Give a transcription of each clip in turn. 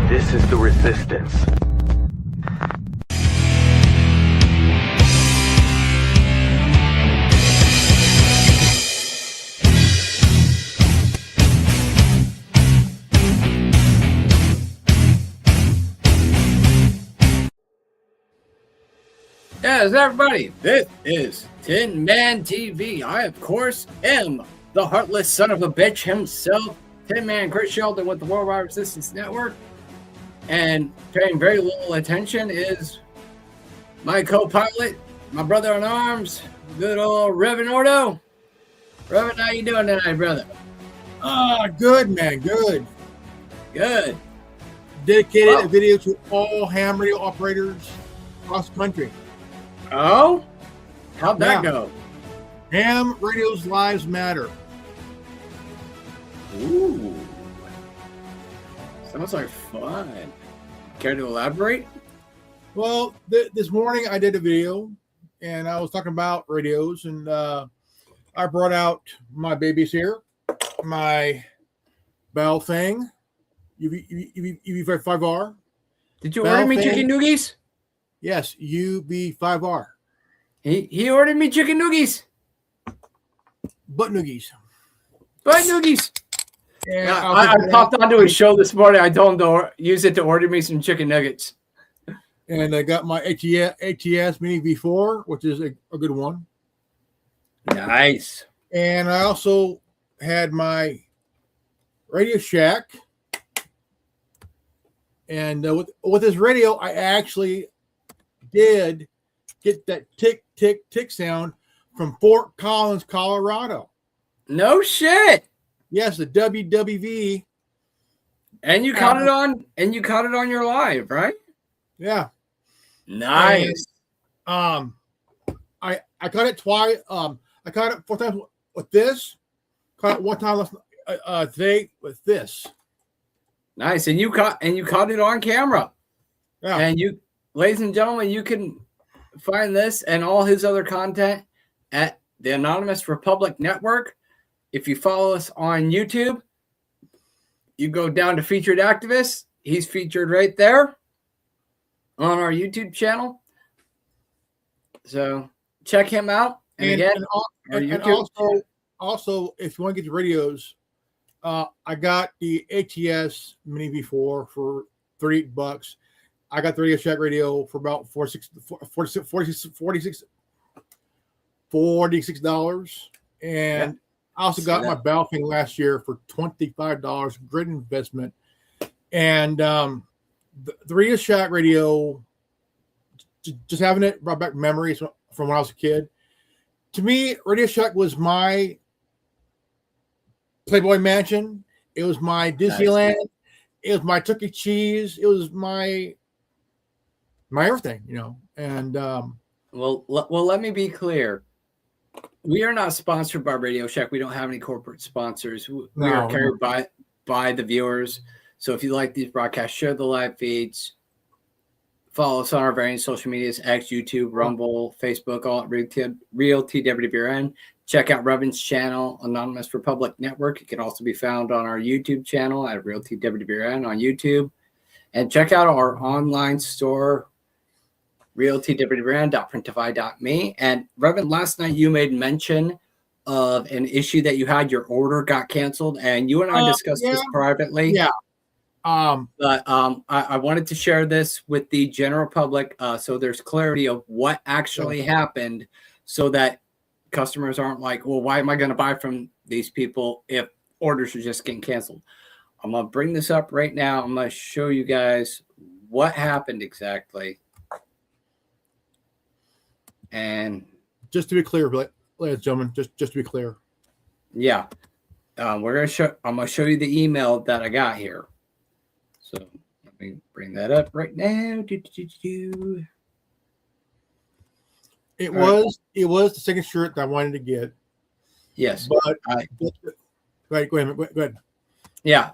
This is the resistance. Yes, everybody, this is TinMan TV. I, of course, am the heartless son of a bitch himself, TinMan Chris Sheldon with the Worldwide Resistance Network. And paying very little attention is my co-pilot, my brother in arms, good old Reverend Ordo. Reverend, how you doing tonight, brother? Good, man, good. Good. Dedicated a video to all ham radio operators across the country. Oh? How'd that go? Ham radio's lives matter. Ooh. Sounds like fun. Care to elaborate? Well, this morning I did a video, and I was talking about radios, and I brought out my babies here, my Bell thing, UV5R. Did you order me chicken noogies? Yes, UV5R. He ordered me chicken noogies. Butt noogies. Butt noogies. And I popped onto his show this morning. I told him to use it to order me some chicken nuggets. And I got my ATS Mini V4, which is a good one. Nice. And I also had my Radio Shack. And with this radio, I actually did get that tick, tick, tick sound from Fort Collins, Colorado. No shit. Yes, the WWV. And you caught it on, your live, right? Yeah. Nice. And, I caught it twice. I caught it 4 times with this. Caught it 1 time today with this. Nice. And you caught it on camera. Yeah. And you, ladies and gentlemen, you can find this and all his other content at the Anonymous Republic Network. If you follow us on YouTube, you go down to Featured Activists. He's featured right there on our YouTube channel. So check him out. And also, if you want to get the radios, I got the ATS Mini V4 for $38. I got the Radio Shack radio for about $46. And I also got my Bell thing last year for $25. Great investment. And the Radio Shack radio, just having it brought back memories from when I was a kid. To me, Radio Shack was my Playboy Mansion. It was my Disneyland. It was my Chuck E. Cheese. It was my everything, you know. And well, let me be clear. We are not sponsored by Radio Shack. We don't have any corporate sponsors. We are carried by the viewers. So if you like these broadcasts, share the live feeds. Follow us on our various social medias, X, YouTube, Rumble, Facebook, all at REALTWWRN. Check out Revan's channel, Anonymous Republic Network. It can also be found on our YouTube channel at REALTWWRN on YouTube. And check out our online store, RealTWWRN.printify.me. And Revan, last night you made mention of an issue that you had. Your order got canceled, and you and I discussed this privately. Yeah. But I wanted to share this with the general public so there's clarity of what actually happened, so that customers aren't like, well, why am I going to buy from these people if orders are just getting canceled? I'm going to bring this up right now. I'm going to show you guys what happened exactly. And just to be clear, ladies and gentlemen, just to be clear. Yeah. I'm gonna show you the email that I got here. So let me bring that up right now. It was the second shirt that I wanted to get. Yes. But right, go ahead. Yeah.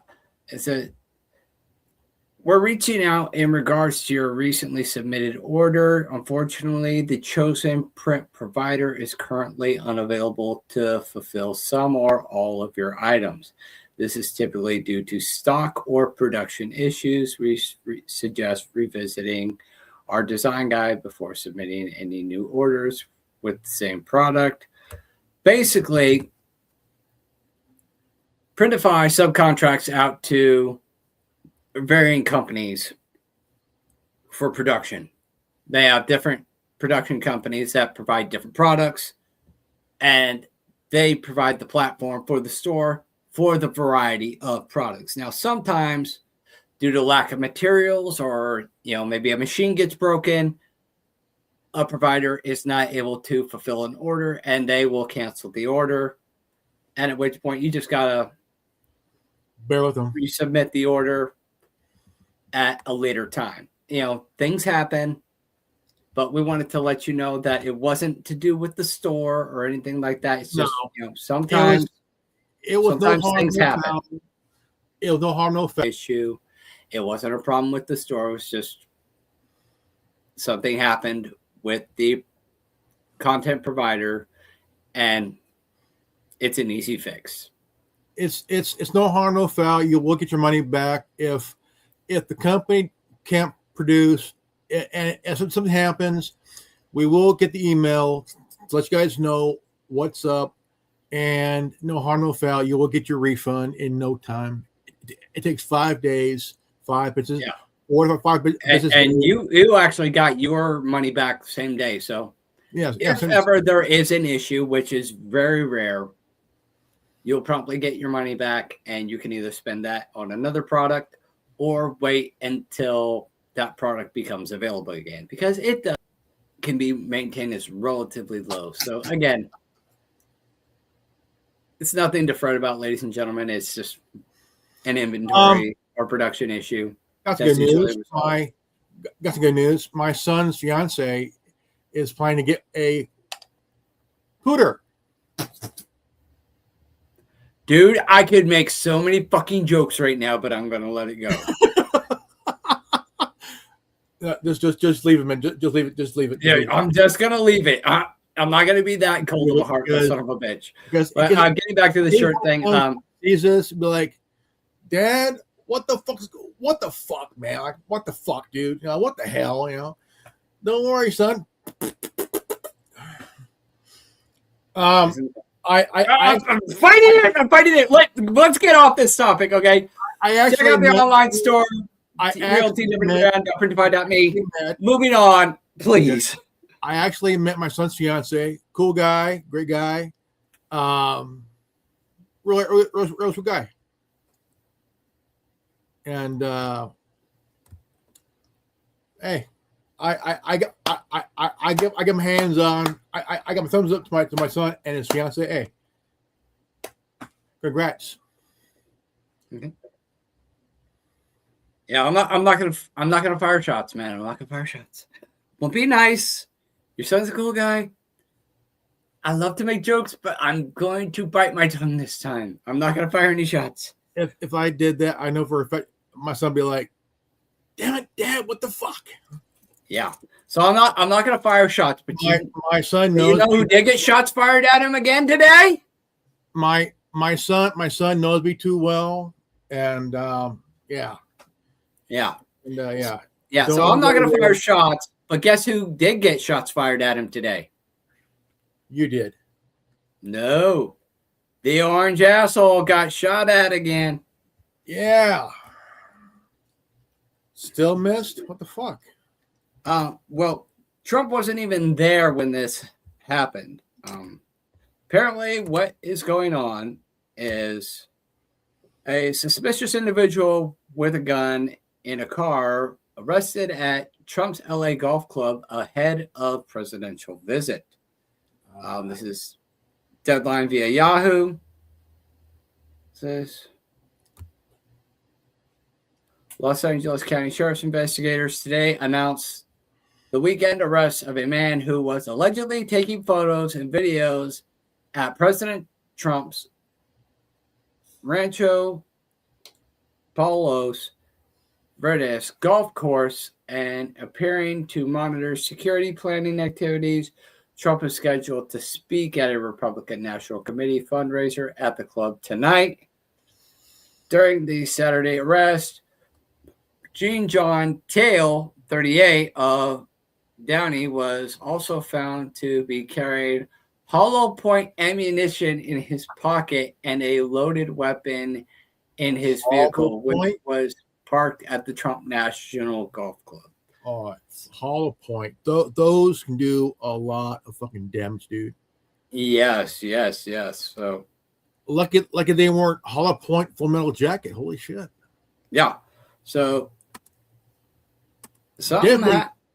We're reaching out in regards to your recently submitted order. Unfortunately, the chosen print provider is currently unavailable to fulfill some or all of your items. This is typically due to stock or production issues. We suggest revisiting our design guide before submitting any new orders with the same product. Basically, Printify subcontracts out to varying companies for production. They have different production companies that provide different products, and they provide the platform for the store for the variety of products. Now, sometimes due to lack of materials or, maybe a machine gets broken, a provider is not able to fulfill an order and they will cancel the order. And at which point you just got to bear with them. Resubmit the order at a later time. Things happen, but we wanted to let you know that it wasn't to do with the store or anything like that. It's just, sometimes it was sometimes no harm, things no happen. foul. It was no harm, no foul. Issue. It wasn't a problem with the store. It was just something happened with the content provider, and it's an easy fix. It's no harm, no foul. You will get your money back if the company can't produce, and if something happens, we will get the email to let you guys know what's up, and no harm, no foul. You will get your refund in no time. It takes 5 days, 5 business, yeah, 4 or 5 business. And you actually got your money back the same day. So yes, if ever there is an issue, which is very rare, you'll promptly get your money back, and you can either spend that on another product or wait until that product becomes available again, because it can be maintained as relatively low. So again, it's nothing to fret about, ladies and gentlemen. It's just an inventory or production issue. That's good news. That's good news. My son's fiance is planning to get a pooter. Dude, I could make so many fucking jokes right now, but I'm gonna let it go. Just leave it, man. Just leave it. Just leave it. Yeah, I'm just gonna leave it. I'm not gonna be that cold of a heart, son of a bitch. But getting back to the shirt thing, Jesus, be like, Dad, what the fuck, man? Like, what the fuck, dude? What the hell? Don't worry, son. I'm fighting it. I'm fighting it. Let's get off this topic, okay? Check out the online store. REALTWWRN.printify.me. Moving on, please. I actually met my son's fiance. Cool guy, great guy. Really cool guy. And hey, I give him hands on. I got my thumbs up to my son and his fiance. Hey, congrats. Okay. Yeah, I'm not gonna fire shots, man. I'm not gonna fire shots. Well, be nice. Your son's a cool guy. I love to make jokes, but I'm going to bite my tongue this time. I'm not gonna fire any shots. If I did that, I know for a fact my son would be like, "Damn it, Dad, what the fuck?" Yeah. So I'm not gonna fire shots, but my son knows. You know who did get shots fired at him again today? My son knows me too well, and yeah. And yeah. So I'm not gonna fire shots, but guess who did get shots fired at him today? You did. No, the orange asshole got shot at again. Yeah. Still missed? What the fuck? Well, Trump wasn't even there when this happened. Apparently, what is going on is a suspicious individual with a gun in a car arrested at Trump's LA golf club ahead of presidential visit. This is Deadline via Yahoo says Los Angeles County Sheriff's investigators today announced the weekend arrest of a man who was allegedly taking photos and videos at President Trump's Rancho Palos Verdes golf course and appearing to monitor security planning activities. Trump is scheduled to speak at a Republican National Committee fundraiser at the club tonight. During the Saturday arrest, Gene John Tail, 38, of Downey, was also found to be carrying hollow point ammunition in his pocket and a loaded weapon in his vehicle, which was parked at the Trump National Golf Club. Oh, it's hollow point. Those can do a lot of fucking damage, dude. Yes. So lucky they weren't hollow point full metal jacket. Holy shit. Yeah. So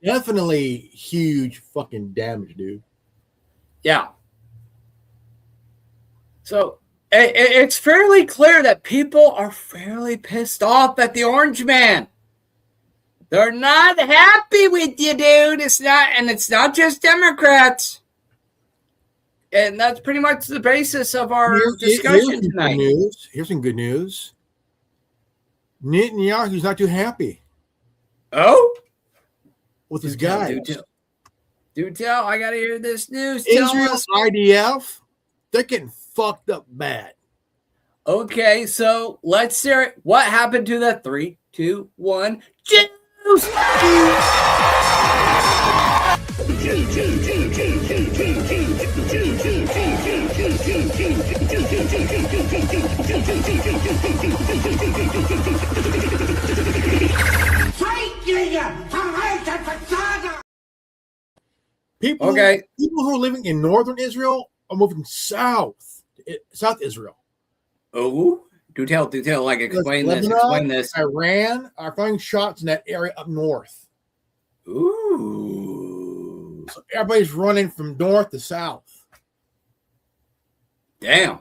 definitely huge fucking damage, dude. Yeah. So it's fairly clear that people are fairly pissed off at the Orange Man. They're not happy with you, dude. It's not just Democrats. And that's pretty much the basis of our discussion tonight. Here's some good news. Netanyahu's not too happy. Oh? With his guy. Do tell. I got to hear this news. Israel's IDF, they're getting fucked up bad. Okay, so let's hear it. What happened to the 3, 2, 1 Jews? People who are living in northern Israel are moving south Israel. Oh, do tell. Like, explain this. Iran are firing shots in that area up north. Ooh. So everybody's running from north to south. Damn.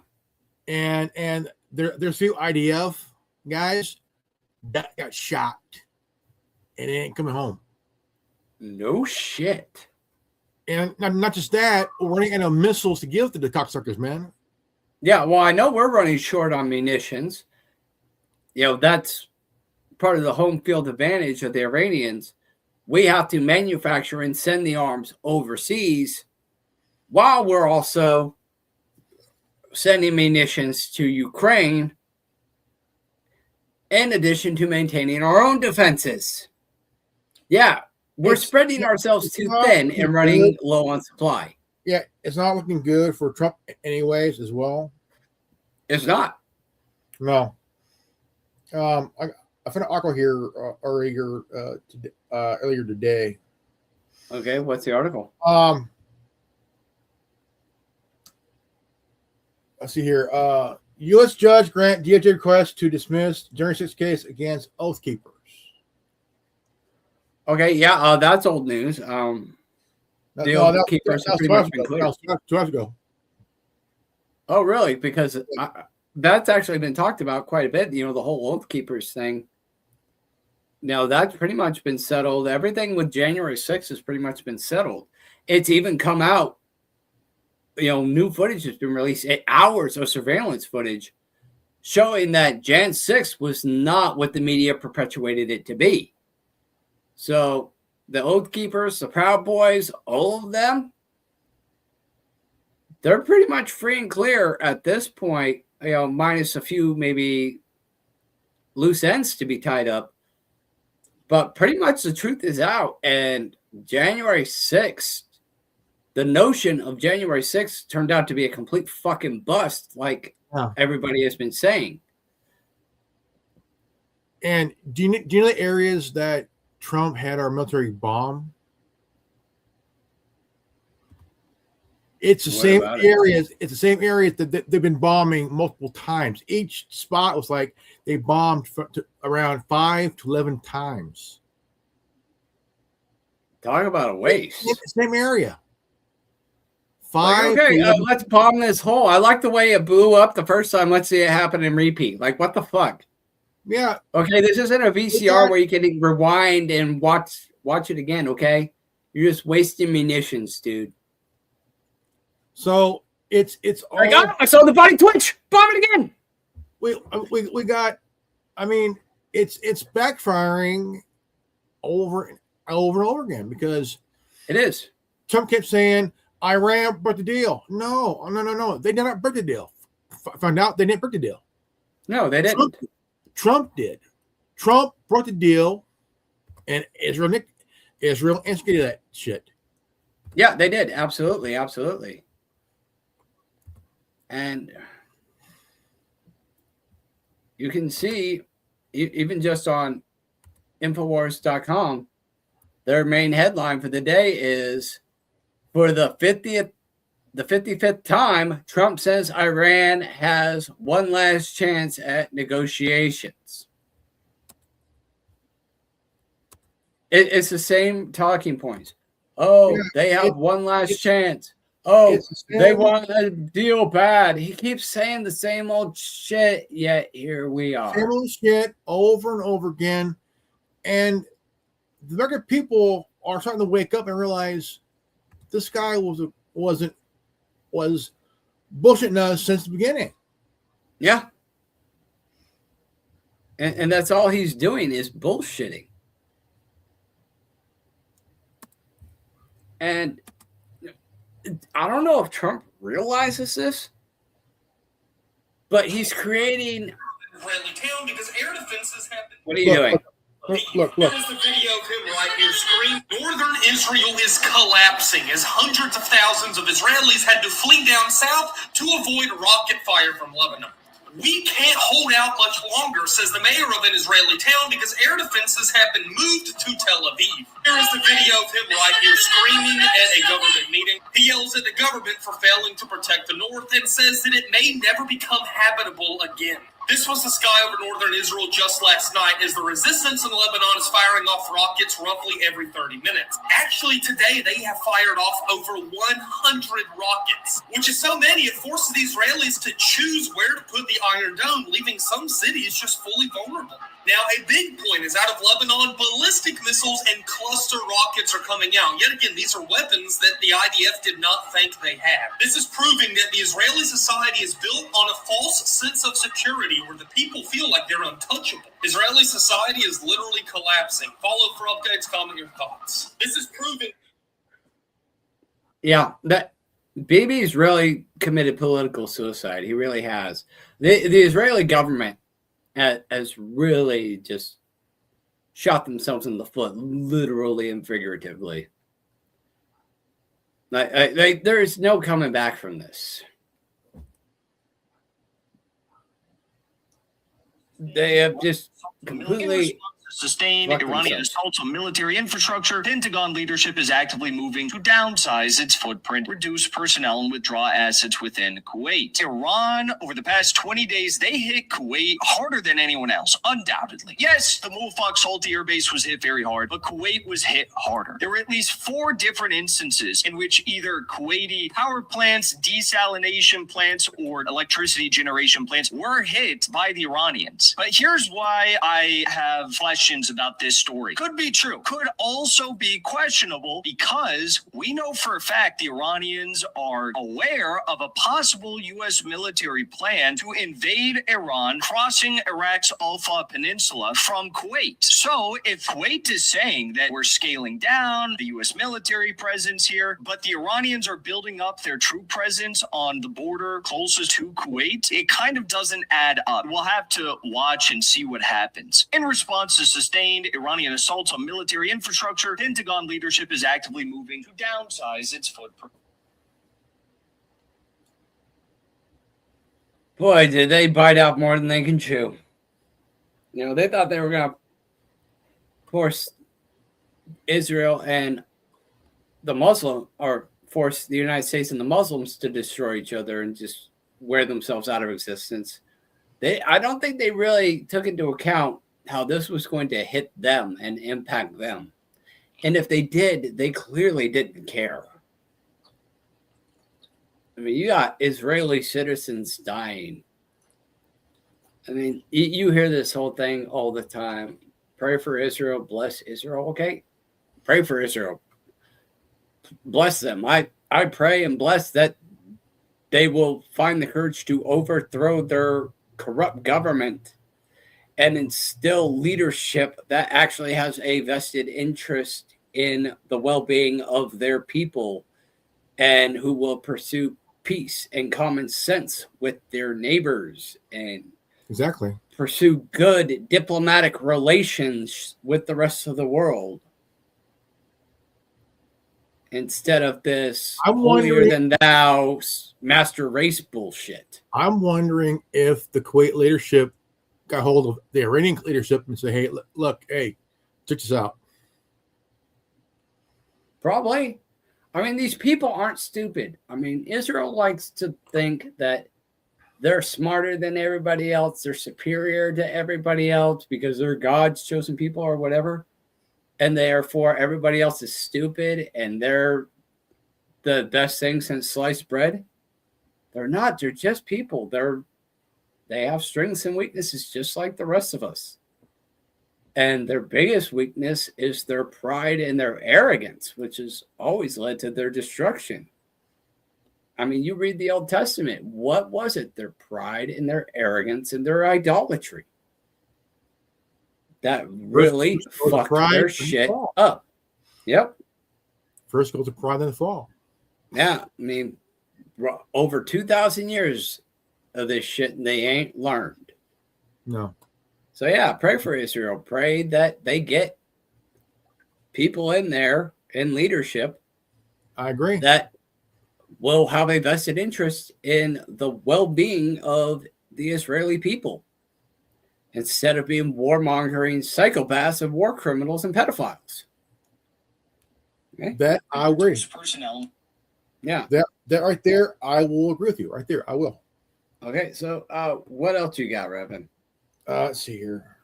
And there's few IDF guys that got shot and they ain't coming home. No shit. And not just that, we're running out of missiles to give to the cocksuckers, man. Yeah, well, I know we're running short on munitions. That's part of the home field advantage of the Iranians. We have to manufacture and send the arms overseas while we're also sending munitions to Ukraine, in addition to maintaining our own defenses. Yeah, we're spreading ourselves too thin and running low on supply. Yeah, it's not looking good for Trump anyways as well. It's not. No. I found an article here earlier today. Okay, what's the article? Let's see here. U.S. judge grant DOJ request to dismiss January 6th case against Oath Keepers. Okay, yeah, that's old news. The Oath Keepers have pretty much been clear. That was 2 hours ago. Oh, really? Because that's actually been talked about quite a bit. The whole Oath Keepers thing. Now, that's pretty much been settled. Everything with January 6th has pretty much been settled. It's even come out. New footage has been released, hours of surveillance footage showing that Jan 6 was not what the media perpetuated it to be. So the Oath Keepers, the Proud Boys, all of them, they're pretty much free and clear at this point, minus a few maybe loose ends to be tied up. But pretty much the truth is out. And January 6th, the notion of January 6th turned out to be a complete fucking bust, like everybody has been saying. And do you know the areas that Trump had our military bomb? It's the same areas. It's the same areas that they've been bombing multiple times. Each spot was like they bombed around 5 to 11 times. Talk about a waste. It's the same area. 5. Okay, let's bomb this hole. I like the way it blew up the first time. Let's see it happen and repeat. Like, what the fuck? Yeah. Okay, this isn't a VCR where you can rewind and watch it again, okay? You're just wasting munitions, dude. So it's all. I saw the body twitch. Bomb it again. We got. I mean, it's backfiring over and over again because it is. Trump kept saying Iran broke the deal. No. They did not break the deal. Found out they didn't break the deal. No, they didn't. Trump did. Trump broke the deal, and Israel instigated that shit. Yeah, they did. Absolutely. And you can see, even just on Infowars.com, their main headline for the day is, for the 55th time, Trump says Iran has one last chance at negotiations. It's the same talking points. Oh, yeah, they have one last chance. Oh, they want a deal bad. He keeps saying the same old shit, yet here we are. Same old shit over and over again. And the American people are starting to wake up and realize this guy was bullshitting us since the beginning. Yeah. And that's all he's doing is bullshitting. And I don't know if Trump realizes this, but he's creating. Because air defenses have been. What are you doing? Look. Here's the video of him right here. Screen. Northern Israel is collapsing as hundreds of thousands of Israelis had to flee down south to avoid rocket fire from Lebanon. We can't hold out much longer, says the mayor of an Israeli town, because air defenses have been moved to Tel Aviv. Here is the video of him right here screaming at a government meeting. He yells at the government for failing to protect the north and says that it may never become habitable again. This was the sky over northern Israel just last night as the resistance in Lebanon is firing off rockets roughly every 30 minutes. Actually, today they have fired off over 100 rockets, which is so many it forces the Israelis to choose where to put the Iron Dome, leaving some cities just fully vulnerable. Now, a big point is out of Lebanon, ballistic missiles and cluster rockets are coming out. Yet again, these are weapons that the IDF did not think they had. This is proving that the Israeli society is built on a false sense of security where the people feel like they're untouchable. Israeli society is literally collapsing. Follow for updates, comment your thoughts. This is proving. Yeah, that Bibi's really committed political suicide. He really has. The Israeli government has really just shot themselves in the foot, literally and figuratively. There is no coming back from this. They have just completely sustained Iranian assaults on military infrastructure. Pentagon leadership is actively moving to downsize its footprint, reduce personnel, and withdraw assets within Kuwait. Iran, over the past 20 days, they hit Kuwait harder than anyone else, undoubtedly. Yes, the Mulfaq Salti air base was hit very hard, but Kuwait was hit harder. There were at least 4 different instances in which either Kuwaiti power plants, desalination plants, or electricity generation plants were hit by the Iranians. But here's why I have questions about this story. Could be true, could also be questionable, because we know for a fact the Iranians are aware of a possible U.S. military plan to invade Iran, crossing Iraq's Al-Fa Peninsula from Kuwait. So if Kuwait is saying that we're scaling down the U.S. military presence here, but the Iranians are building up their troop presence on the border closest to Kuwait, it kind of doesn't add up. We'll have to watch and see what happens. In response to sustained Iranian assaults on military infrastructure, Pentagon leadership is actively moving to downsize its footprint. Boy, did they bite out more than they can chew. You know, they thought they were going to force Israel and the Muslim, or force the United States and the Muslims to destroy each other and just wear themselves out of existence. I don't think they really took into account how this was going to hit them and impact them. And if they did, they clearly didn't care. I mean, you got Israeli citizens dying. I mean, you hear this whole thing all the time. Pray for Israel, bless Israel. Okay, pray for Israel, bless them. I pray and bless that they will find the courage to overthrow their corrupt government and instill leadership that actually has a vested interest in the well-being of their people and who will pursue peace and common sense with their neighbors and exactly pursue good diplomatic relations with the rest of the world instead of this holier than thou master race bullshit. I'm wondering if the Kuwait leadership got hold of the Iranian leadership and say, hey, look, hey, check this out. Probably. I mean, these people aren't stupid. I mean, Israel likes to think that they're smarter than everybody else. They're superior to everybody else because they're God's chosen people or whatever. And therefore, everybody else is stupid and they're the best thing since sliced bread. They're not. They're just people. They have strengths and weaknesses just like the rest of us. And their biggest weakness is their pride and their arrogance, which has always led to their destruction. I mean, you read the Old Testament. What was it? Their pride and their arrogance and their idolatry that really fucked their shit up. Yep. First goes to pride and the fall. Yeah. I mean, over 2,000 years of this shit, and they ain't learned. No. So, yeah, pray for Israel. Pray that they get people in there in leadership. I agree. That will have a vested interest in the well-being of the Israeli people instead of being warmongering psychopaths and war criminals and pedophiles. Okay? That I agree. Personnel. Yeah. That right there, I will agree with you. Right there, I will. Okay, so what else you got, Revan? Let's see here.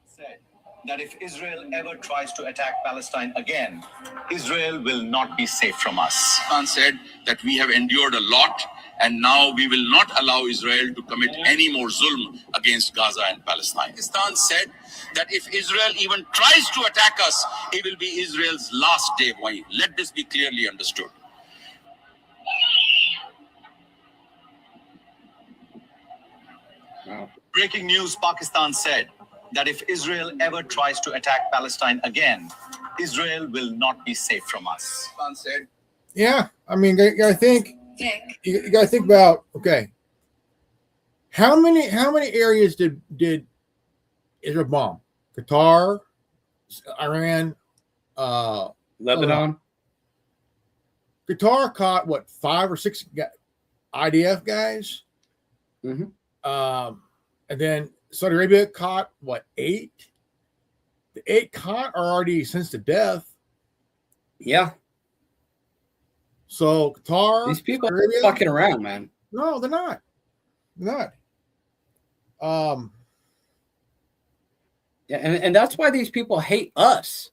Said that if Israel ever tries to attack Palestine again, Israel will not be safe from us. Pakistan said that we have endured a lot and now we will not allow Israel to commit any more zulm against Gaza and Palestine. Pakistan said that if Israel even tries to attack us, it will be Israel's last day. Let this be clearly understood. Wow. Breaking news, Pakistan said that if Israel ever tries to attack Palestine again, Israel will not be safe from us. Pakistan said, yeah, I mean, you gotta think. You gotta think about, okay, how many areas did Israel bomb? Qatar, Iran, Lebanon. Qatar caught what, 5 or 6 IDF guys, Mm-hmm. and then Saudi Arabia caught what, 8? The 8 caught are already sentenced to death. Yeah. So Qatar, These people Saudi Arabia, are fucking around, man. no, they're not. They're not. Yeah, and that's why these people hate us.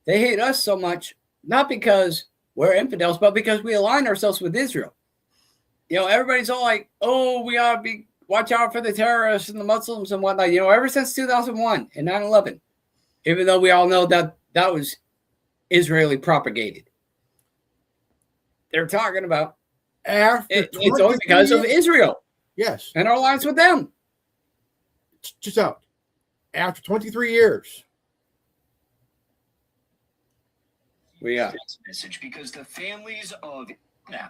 They hate us so much, not because we're infidels, but because we align ourselves with Israel. You know, everybody's all like, oh, we ought to watch out for the terrorists and the Muslims and whatnot. You know, ever since 2001 and 9/11, even though we all know that that was Israeli propagated. They're talking about it's only because of Israel. Yes. And our alliance with them. Just out. After 23 years. We got Message because the families of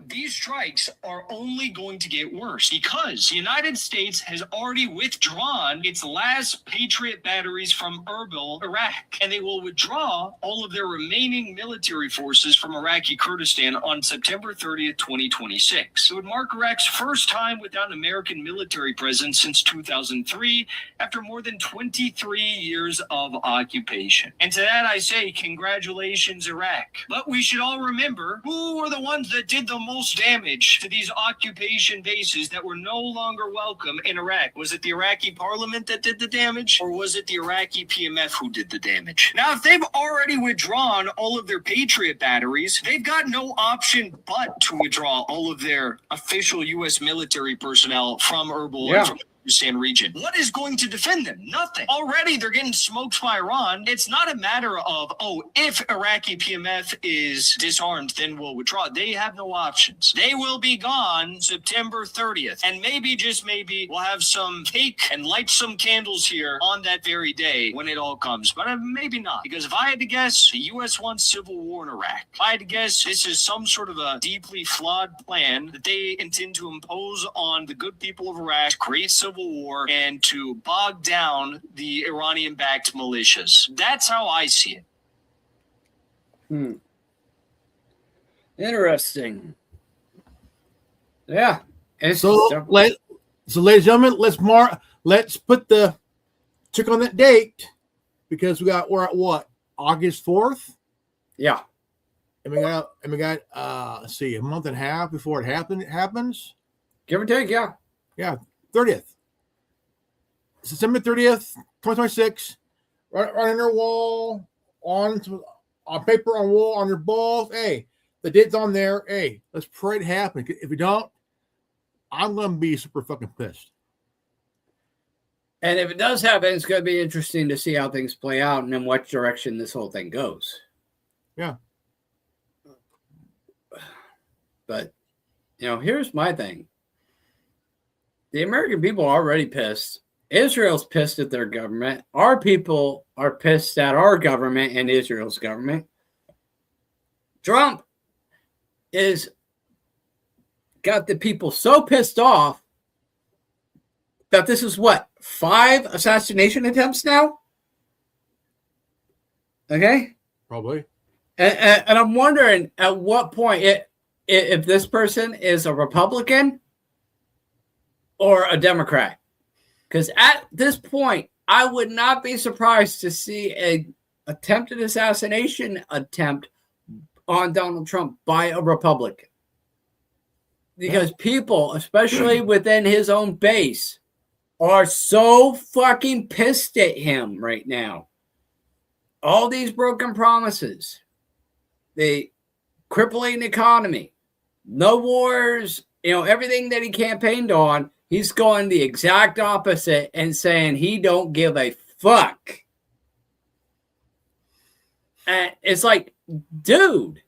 these strikes are only going to get worse because the United States has already withdrawn its last Patriot batteries from Erbil, Iraq, and they will withdraw all of their remaining military forces from Iraqi Kurdistan on September 30th, 2026. It would mark Iraq's first time without an American military presence since 2003 after more than 23 years of occupation. And to that I say, congratulations, Iraq. But we should all remember who were the ones that did the the most damage to these occupation bases that were no longer welcome in Iraq? Was it the Iraqi parliament that did the damage, or was it the Iraqi PMF who did the damage? Now, if they've already withdrawn all of their Patriot batteries, they've got no option but to withdraw all of their official U.S. military personnel from Erbil and from Kurdistan region. What is going to defend them? Nothing. Already they're getting smoked by Iran. It's not a matter of, if Iraqi PMF is disarmed, then we'll withdraw. They have no options. They will be gone September 30th. And maybe, just maybe, we'll have some cake and light some candles here on that very day when it all comes. But maybe not. Because if I had to guess, the U.S. wants civil war in Iraq. If I had to guess, this is some sort of a deeply flawed plan that they intend to impose on the good people of Iraq to create civil war and to bog down the Iranian-backed militias. That's how I see it. Interesting. Yeah. So, ladies and gentlemen, let's put the check on that date, because we're at what, August 4th? Yeah. And we got let's see, a month and a half before it happens. Give or take, yeah. Yeah, 30th. September 30th, 2026. Right on your wall, on paper, on wall, on your balls. Hey, the date's on there. Hey, let's pray it happen. If we don't, I'm going to be super fucking pissed. And if it does happen, it's going to be interesting to see how things play out and in what direction this whole thing goes. Yeah. But, here's my thing. The American people are already pissed. Israel's pissed at their government. Our people are pissed at our government and Israel's government. Trump is got the people so pissed off that this is 5 assassination attempts now? Okay? Probably. And I'm wondering at what point, if this person is a Republican or a Democrat. Because at this point, I would not be surprised to see an attempted assassination attempt on Donald Trump by a Republican. Because people, especially within his own base, are so fucking pissed at him right now. All these broken promises, the crippling economy, no wars, everything that he campaigned on, he's going the exact opposite and saying he don't give a fuck. And it's like, dude,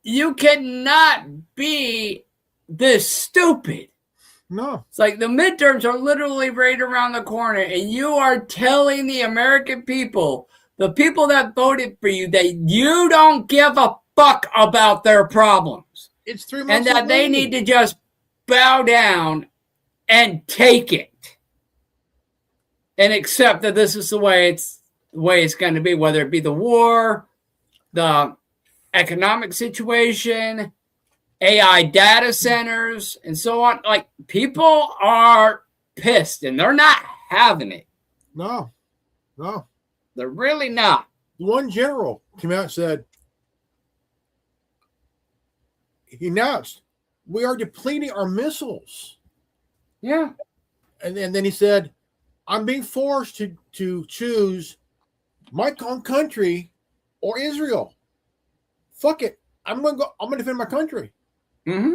you cannot be this stupid. No. It's like the midterms are literally right around the corner, and you are telling the American people, the people that voted for you, that you don't give a fuck about their problems. It's 3 months and that they need to just bow down and take it and accept that this is the way it's going to be, whether it be the war, the economic situation, AI data centers, and so on. Like, people are pissed and they're not having it. No. They're really not. One general came out and said, he announced, we are depleting our missiles. Yeah. And then he said, I'm being forced to choose my own country or Israel. Fuck it. I'm going to defend my country. Mm-hmm.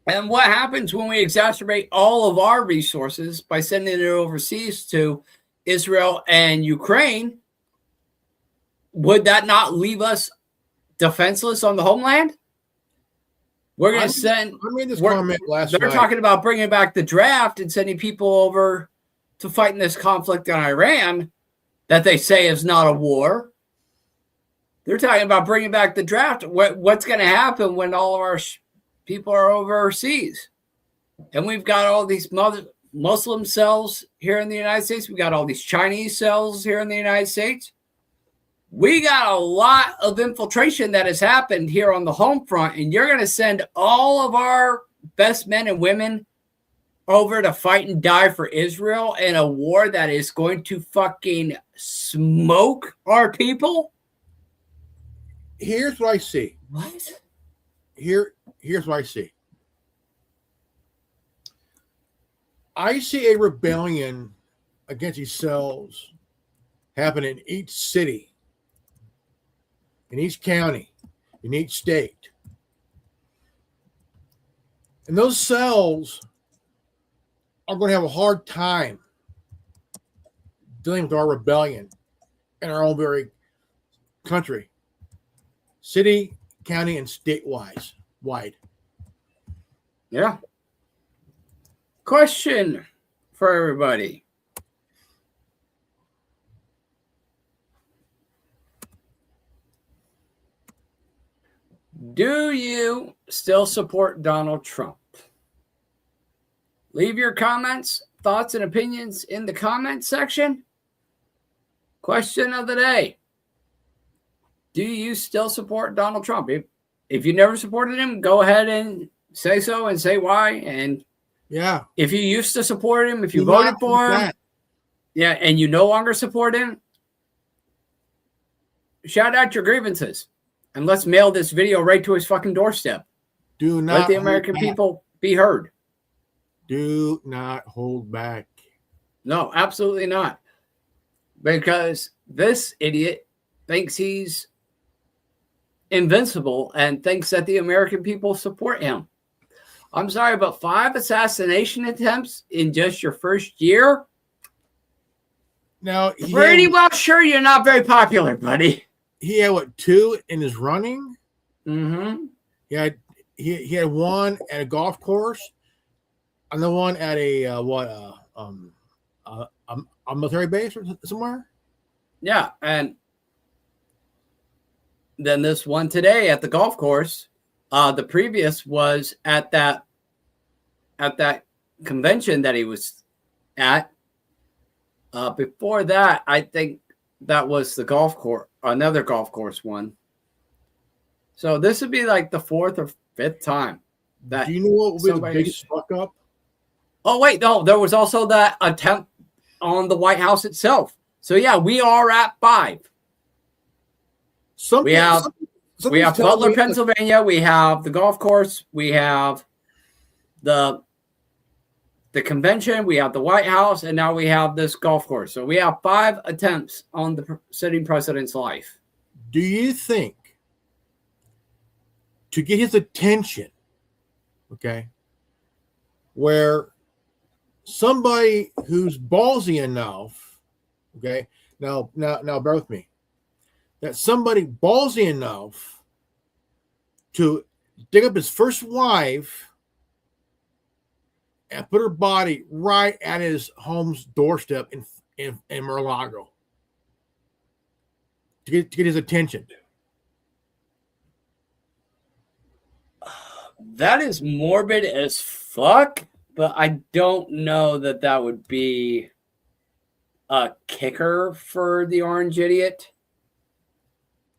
And what happens when we exacerbate all of our resources by sending it overseas to Israel and Ukraine? Would that not leave us defenseless on the homeland? We're going to send. I made this comment last night. They're talking about bringing back the draft and sending people over to fight in this conflict in Iran that they say is not a war. They're talking about bringing back the draft. What's going to happen when all of our people are overseas? And we've got all these Muslim cells here in the United States. We got all these Chinese cells here in the United States. We got a lot of infiltration that has happened here on the home front, and you're going to send all of our best men and women over to fight and die for Israel in a war that is going to fucking smoke our people? Here's what I see. What? Here's what I see. I see a rebellion against themselves happen in each city, in each county, in each state. And those cells are going to have a hard time dealing with our rebellion in our own very country, city, county, and wide. Yeah. Question for everybody. Do you still support Donald Trump? Leave your comments, thoughts, and opinions in the comment section. Question of the day. Do you still support Donald Trump? If you never supported him, go ahead and say so and say why. And yeah, if you used to support him, if you voted for him, yeah, and you no longer support him, shout out your grievances. And let's mail this video right to his fucking doorstep. Do not let the American people be heard. Do not hold back. No, absolutely not. Because this idiot thinks he's invincible and thinks that the American people support him. I'm sorry, but 5 assassination attempts in just your first year? Now, pretty well sure you're not very popular, buddy. He had what, 2 in his running? Mm-hmm. He had 1 at a golf course, and the one at a military base or somewhere. Yeah, and then this one today at the golf course. The previous was at that convention that he was at. Before that, I think that was the golf course, another golf course one. So this would be like the 4th or 5th time. That do you know what would be the biggest fuck up? Oh wait, no, there was also that attempt on the White House itself. So yeah, we are at 5. We have Butler, Pennsylvania. We have the golf course. We have the convention. We have the White House, and now we have this golf course. So we have 5 attempts on the sitting president's life. Do you think, to get his attention, okay, where somebody who's ballsy enough, okay, now bear with me, that somebody ballsy enough to dig up his first wife and put her body right at his home's doorstep in Mar-a-Lago to get his attention? That is morbid as fuck, but I don't know that that would be a kicker for the orange idiot.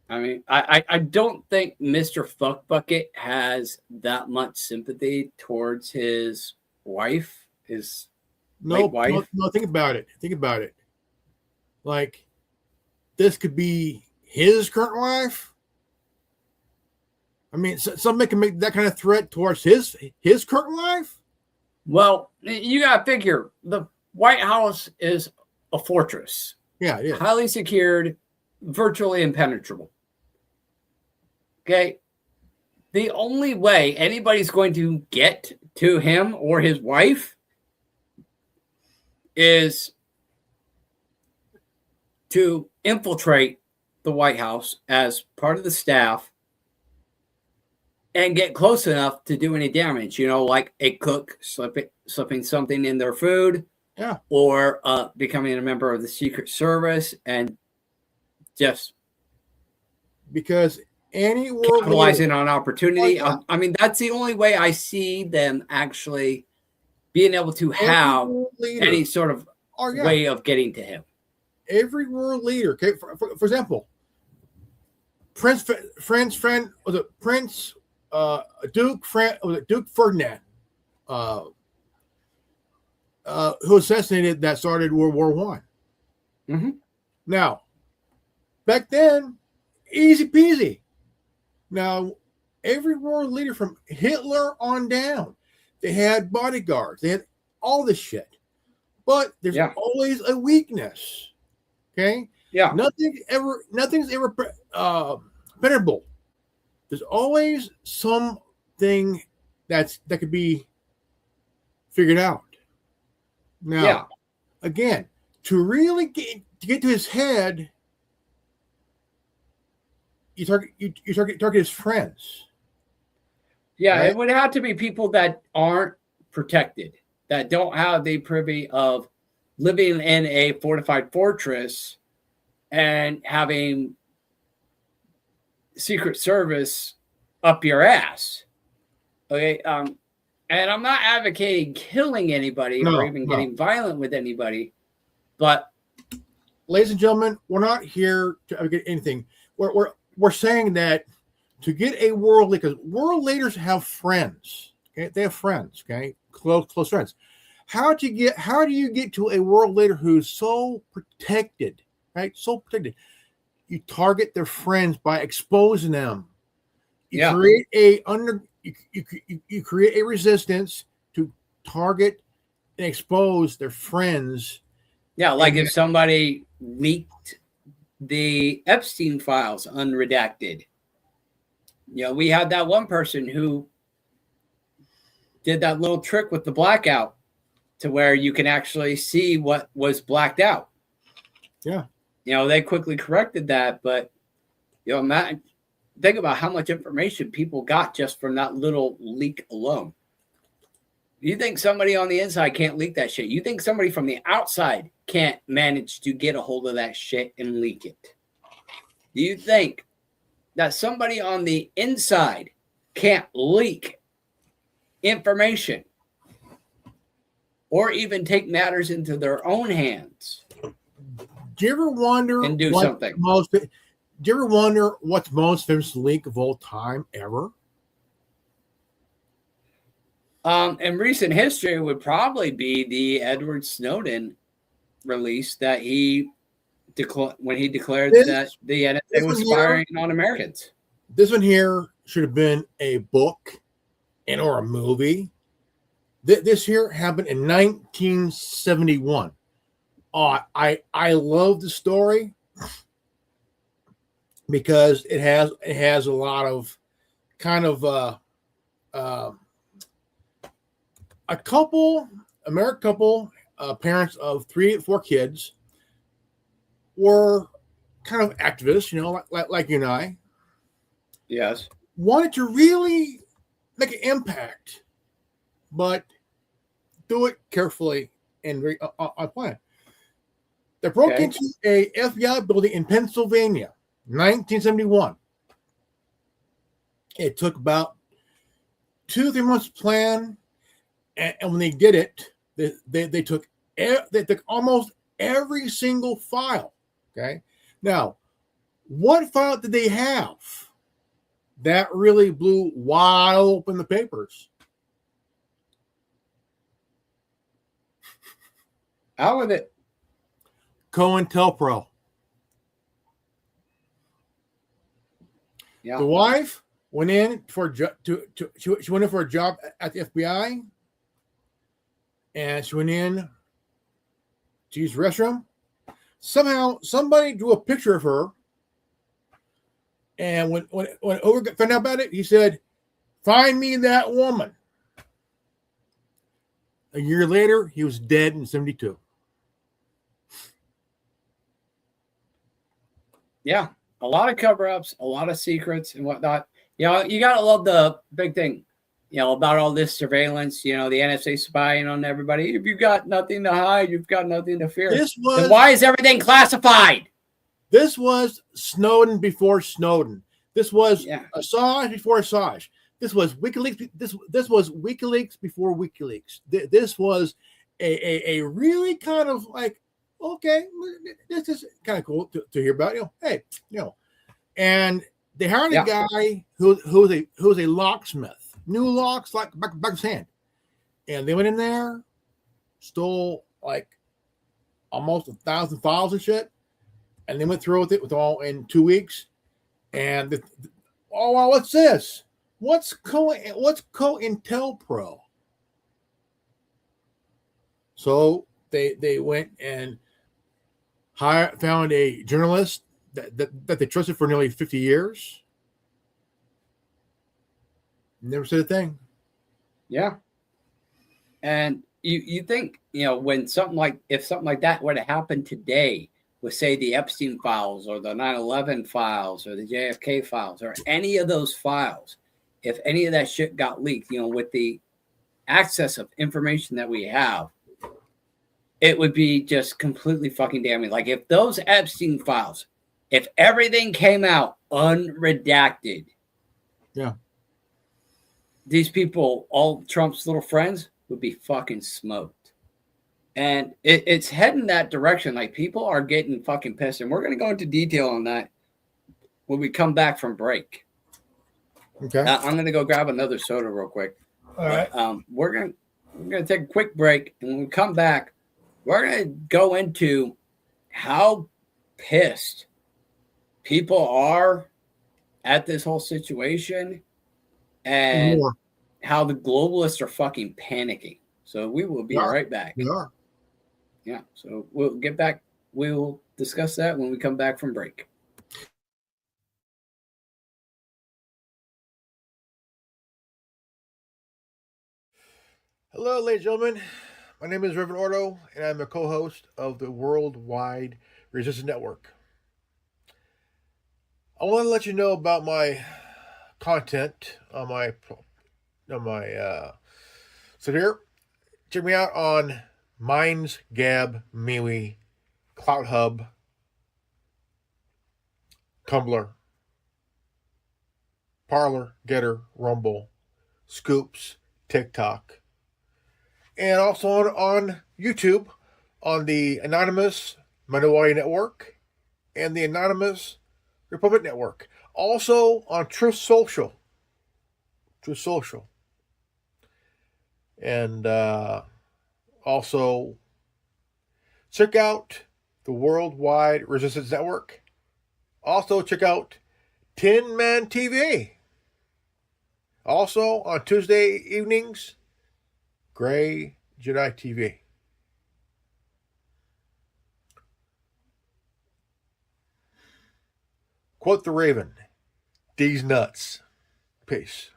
I mean, I don't think Mr. Fuckbucket has that much sympathy towards his wife, his late wife. No, think about it. Think about it. Like, this could be his current wife. I mean, somebody can make that kind of threat towards his current wife. Well, you got to figure the White House is a fortress. Yeah, it is. Highly secured, virtually impenetrable. Okay. The only way anybody's going to get to him or his wife is to infiltrate the White House as part of the staff and get close enough to do any damage, like a cook slipping something in their food, yeah, or becoming a member of the Secret Service, and just because any world capitalizing on opportunity. I mean, that's the only way I see them actually being able to have any sort of way of getting to him. Every world leader, okay, for example, Duke Ferdinand, who assassinated that started World War I. Mm-hmm. Now, back then, easy peasy. Now, every world leader from Hitler on down, they had bodyguards. They had all this shit. But there's always a weakness. Okay? Yeah. Nothing's ever penetrable. There's always something that could be figured out. Now, again, to really get to his head, you target his friends. Yeah, right? It would have to be people that aren't protected, that don't have the privy of living in a fortified fortress and having Secret Service up your ass. Okay. And I'm not advocating killing anybody or even getting violent with anybody, but ladies and gentlemen, we're not here to advocate anything. We're saying that to get a world leader, because world leaders have friends. Okay, they have friends. Okay, close friends. How do you get to a world leader who's so protected? Right, so protected. You target their friends by exposing them. You create a resistance to target and expose their friends. Yeah, like if somebody leaked the Epstein files unredacted. You know, we had that one person who did that little trick with the blackout to where you can actually see what was blacked out. Yeah. You know, they quickly corrected that, but you know, Matt, think about how much information people got just from that little leak alone. You think somebody on the inside can't leak that shit? You think somebody from the outside can't manage to get a hold of that shit and leak it? Do you think that somebody on the inside can't leak information or even take matters into their own hands? Do you ever wonder and do something? Do you ever wonder what's the most famous leak of all time ever? In recent history, it would probably be the Edward Snowden release that when he declared that the NSA was spying on Americans. This one here should have been a book or a movie. This here happened in 1971. I love the story because it has a lot of kind of a couple, American couple, parents of 4 kids, were kind of activists, you know, like you and I. Yes. Wanted to really make an impact, but do it carefully and on plan. They broke into a FBI building in Pennsylvania, 1971. It took about 2-3 months to plan, and when they did it, they took almost every single file. Okay, now what file did they have that really blew wide open the papers? How was it? COINTELPRO. Yeah. The wife went in for she went in for a job at the FBI, and she went in to use the restroom. Somehow, somebody drew a picture of her, and when Over found out about it, he said, "Find me that woman." A year later, he was dead in 1972. Yeah, a lot of cover-ups, a lot of secrets and whatnot. You know, you gotta love the big thing, you know, about all this surveillance. You know, the NSA spying on everybody. If you've got nothing to hide, you've got nothing to fear. Then why is everything classified? This was Snowden before Snowden. This was Assange before Assange. This was WikiLeaks. This was WikiLeaks before WikiLeaks. This was a really kind of like, okay, this is kind of cool to hear about. You know, hey, you know, and they hired a guy who's a locksmith, new locks like back of his hand, and they went in there, stole like almost 1,000 files and shit, and they went through with it with all in 2 weeks. And oh wow, what's this? What's COINTELPRO? So they went and found a journalist that they trusted for nearly 50 years. Never said a thing. Yeah. And you think, when if something like that would have happened today with, say, the Epstein files or the 9/11 files or the JFK files or any of those files, if any of that shit got leaked, with the access of information that we have, it would be just completely fucking damning. Like if those Epstein files, if everything came out unredacted, yeah, these people, all Trump's little friends, would be fucking smoked. And it's heading that direction. Like people are getting fucking pissed. And we're going to go into detail on that when we come back from break. Okay. I'm going to go grab another soda real quick. All right. We're going to take a quick break. And when we come back, we're going to go into how pissed people are at this whole situation and how the globalists are fucking panicking. So we will be right back. We are. Yeah. So we'll get back. We will discuss that when we come back from break. Hello, ladies and gentlemen. My name is Reverend Ordo, and I'm a co-host of the Worldwide Resistance Network. I want to let you know about my content on my so here, check me out on Minds, Gab, MeWe, Cloud Hub, Tumblr, Parler, Getter, Rumble, Scoops, TikTok, and also on YouTube on the Anonymous Minority Network and the Anonymous Republic Network. Also on Truth Social. And also check out the Worldwide Resistance Network. Also check out TinMan TV. Also on Tuesday evenings, Gray Jedi TV. Quote the Raven, D's nuts. Peace.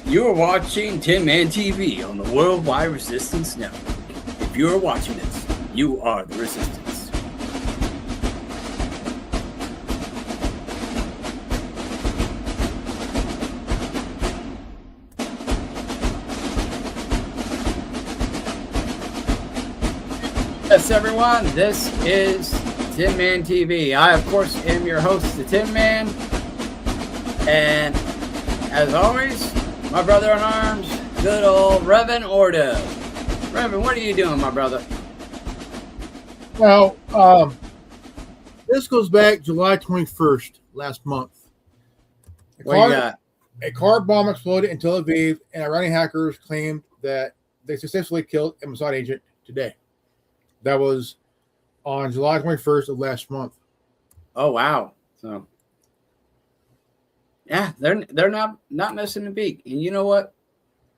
You are watching TinMan TV on the Worldwide Resistance Network. If you are watching this, you are the resistance. everyone. This is TinMan TV. I, of course, am your host, the TinMan. And as always, my brother in arms, good old Reverend Ordo. Reverend, what are you doing, my brother? Well, this goes back July 21st, last month. What you got? A car bomb exploded in Tel Aviv, and Iranian hackers claimed that they successfully killed a Mossad agent today. That was on July 21st of last month. Oh, wow. So, yeah, they're not missing a beat. And you know what?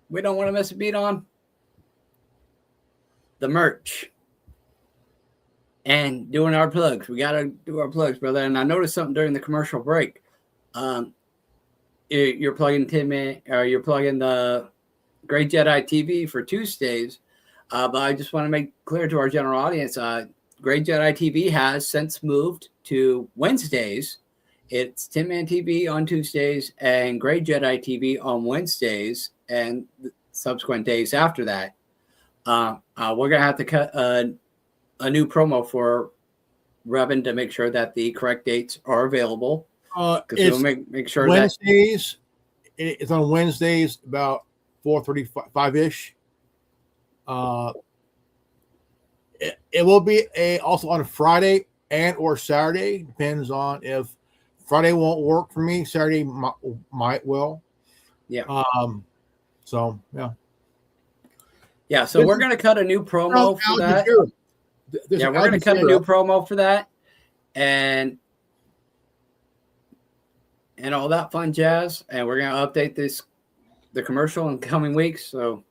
We don't want to miss a beat on the merch and doing our plugs. We got to do our plugs, brother. And I noticed something during the commercial break. You're plugging TinMan, or you're plugging the Great Jedi TV for Tuesdays. But I just want to make clear to our general audience, Great Jedi TV has since moved to Wednesdays. It's TinMan TV on Tuesdays and Great Jedi TV on Wednesdays and subsequent days after that. We're going to have to cut a new promo for Revan to make sure that the correct dates are available. We'll make sure Wednesdays. It's on Wednesdays about 4:35-ish. It will be also on a Friday and or Saturday. Depends on if Friday won't work for me. Saturday might will. Yeah. So yeah. Yeah. So we're gonna cut a new promo for that. Yeah, we're gonna cut a new promo for that, and all that fun jazz. And we're gonna update the commercial in coming weeks. So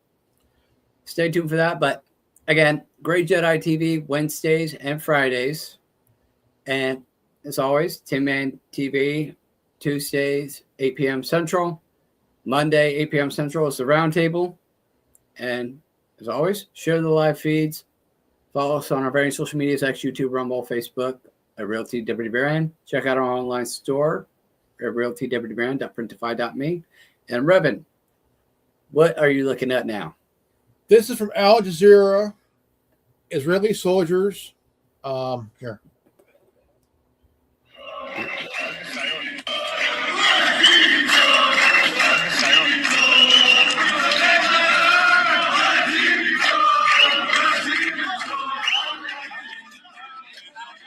stay tuned for that. But again, Great Jedi TV Wednesdays and Fridays. And as always, TinMan TV Tuesdays, 8 p.m. Central. Monday, 8 p.m. Central is the roundtable. And as always, share the live feeds. Follow us on our various social medias, X, YouTube, Rumble, Facebook, at REALTWWRN. Check out our online store at REALTWWRN.printify.me. And Revan, what are you looking at now? This is from Al Jazeera. Israeli soldiers. Here.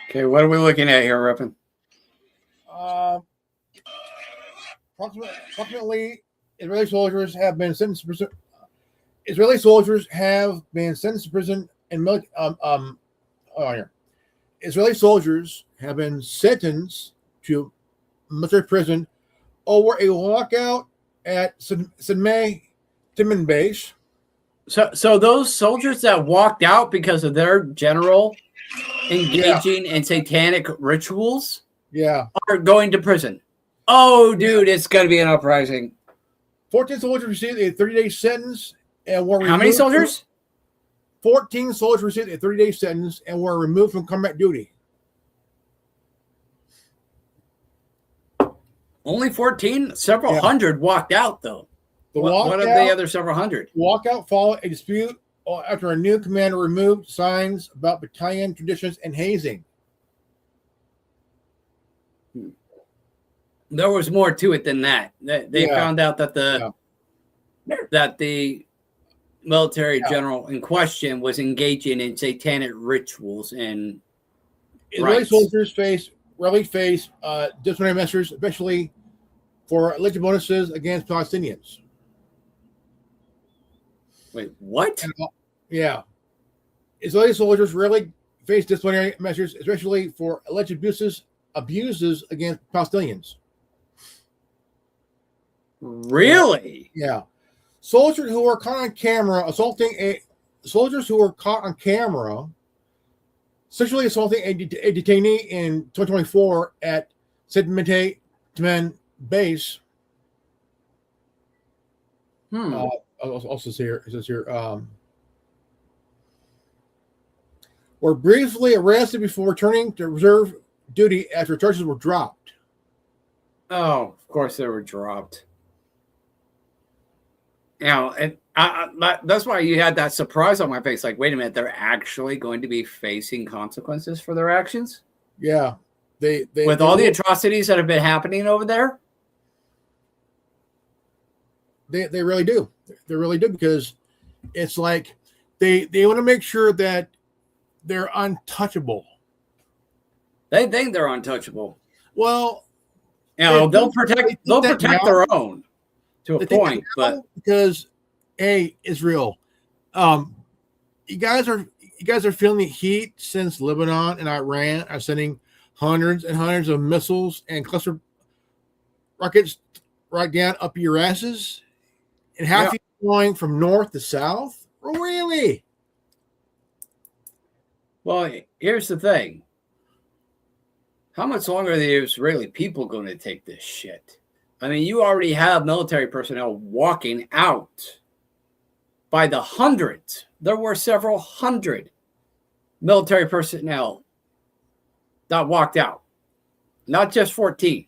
Okay, what are we looking at here, Revan? Approximately, Israeli soldiers have been sentenced to prison. Israeli soldiers have been sentenced to prison and Israeli soldiers have been sentenced to military prison over a walkout at TinMan base. So those soldiers that walked out because of their general engaging in satanic rituals, are going to prison. Oh, dude, it's going to be an uprising. 14 soldiers received a 30-day sentence. And were How many soldiers? 14 soldiers received a 30-day sentence and were removed from combat duty. Only 14? Several hundred walked out, though. What are the other several hundred? Walkout followed a dispute after a new commander removed signs about battalion traditions and hazing. There was more to it than that. They found out that the military general in question was engaging in satanic rituals and Israeli soldiers face disciplinary measures, especially for alleged bonuses against Palestinians. Wait, what? Israeli soldiers rarely face disciplinary measures, especially for alleged abuses against Palestinians. Really? Yeah. Soldiers who were caught on camera sexually assaulting a detainee in 2024 at TinMan base. Also it says here, were briefly arrested before returning to reserve duty after charges were dropped. Oh, of course they were dropped. And that's why you had that surprise on my face. Like, wait a minute, they're actually going to be facing consequences for their actions? Yeah. They with all the atrocities that have been happening over there? They really do. They really do, because it's like they want to make sure that they're untouchable. They think they're untouchable. Well, they'll protect their own to a point, but because hey, Israel, you guys are feeling the heat since Lebanon and Iran are sending hundreds and hundreds of missiles and cluster rockets right down up your asses, and half you going from north to south. Really? Well, here's the thing. How much longer are the Israeli people going to take this shit? I mean, you already have military personnel walking out by the hundreds. There were several hundred military personnel that walked out, not just 14.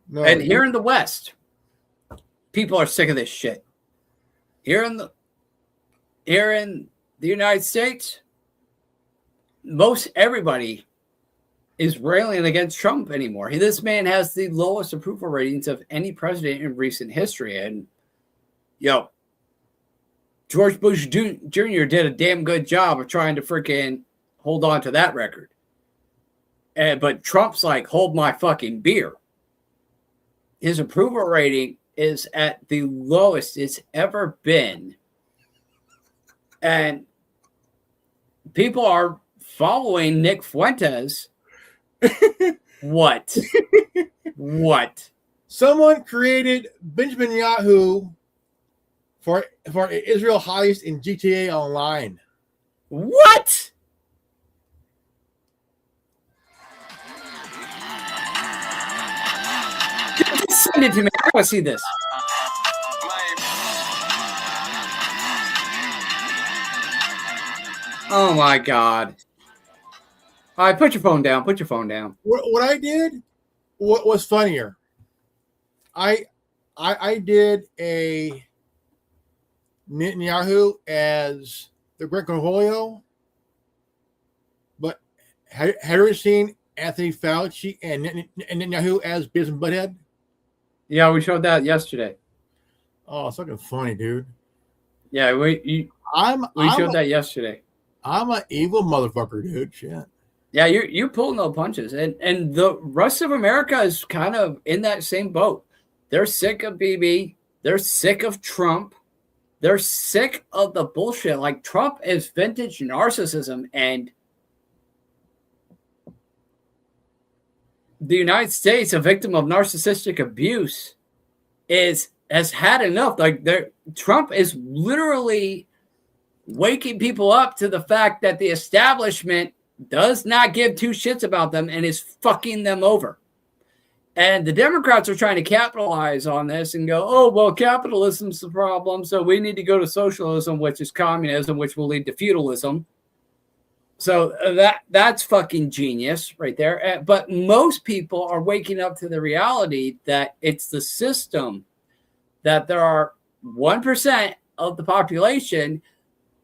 No, and here in the West, people are sick of this shit. Here in the United States, most everybody is railing against Trump anymore. This man has the lowest approval ratings of any president in recent history. And, George Bush Jr. did a damn good job of trying to freaking hold on to that record. But Trump's like, hold my fucking beer. His approval rating is at the lowest it's ever been. And people are following Nick Fuentes. What? Someone created Benjamin Yahoo for Israel heist in GTA Online. What? Send it to me. I want to see this. Oh my God. All right, put your phone down. Put your phone down. What I did, what was funnier? I did a Netanyahu as the Great Cornholio, but have you ever seen Anthony Fauci and Netanyahu as Beavis and Butthead? Yeah, we showed that yesterday. Oh, it's fucking funny, dude. Yeah, we showed that yesterday. I'm an evil motherfucker, dude. Shit. Yeah, you pull no punches, and the rest of America is kind of in that same boat. They're sick of BB. They're sick of Trump. They're sick of the bullshit. Like, Trump is vintage narcissism, and the United States, a victim of narcissistic abuse, has had enough. Like, Trump is literally waking people up to the fact that the establishment does not give two shits about them and is fucking them over. And the Democrats are trying to capitalize on this and go, oh, well, capitalism's the problem, so we need to go to socialism, which is communism, which will lead to feudalism. So that's fucking genius right there. But most people are waking up to the reality that it's the system, that there are 1% of the population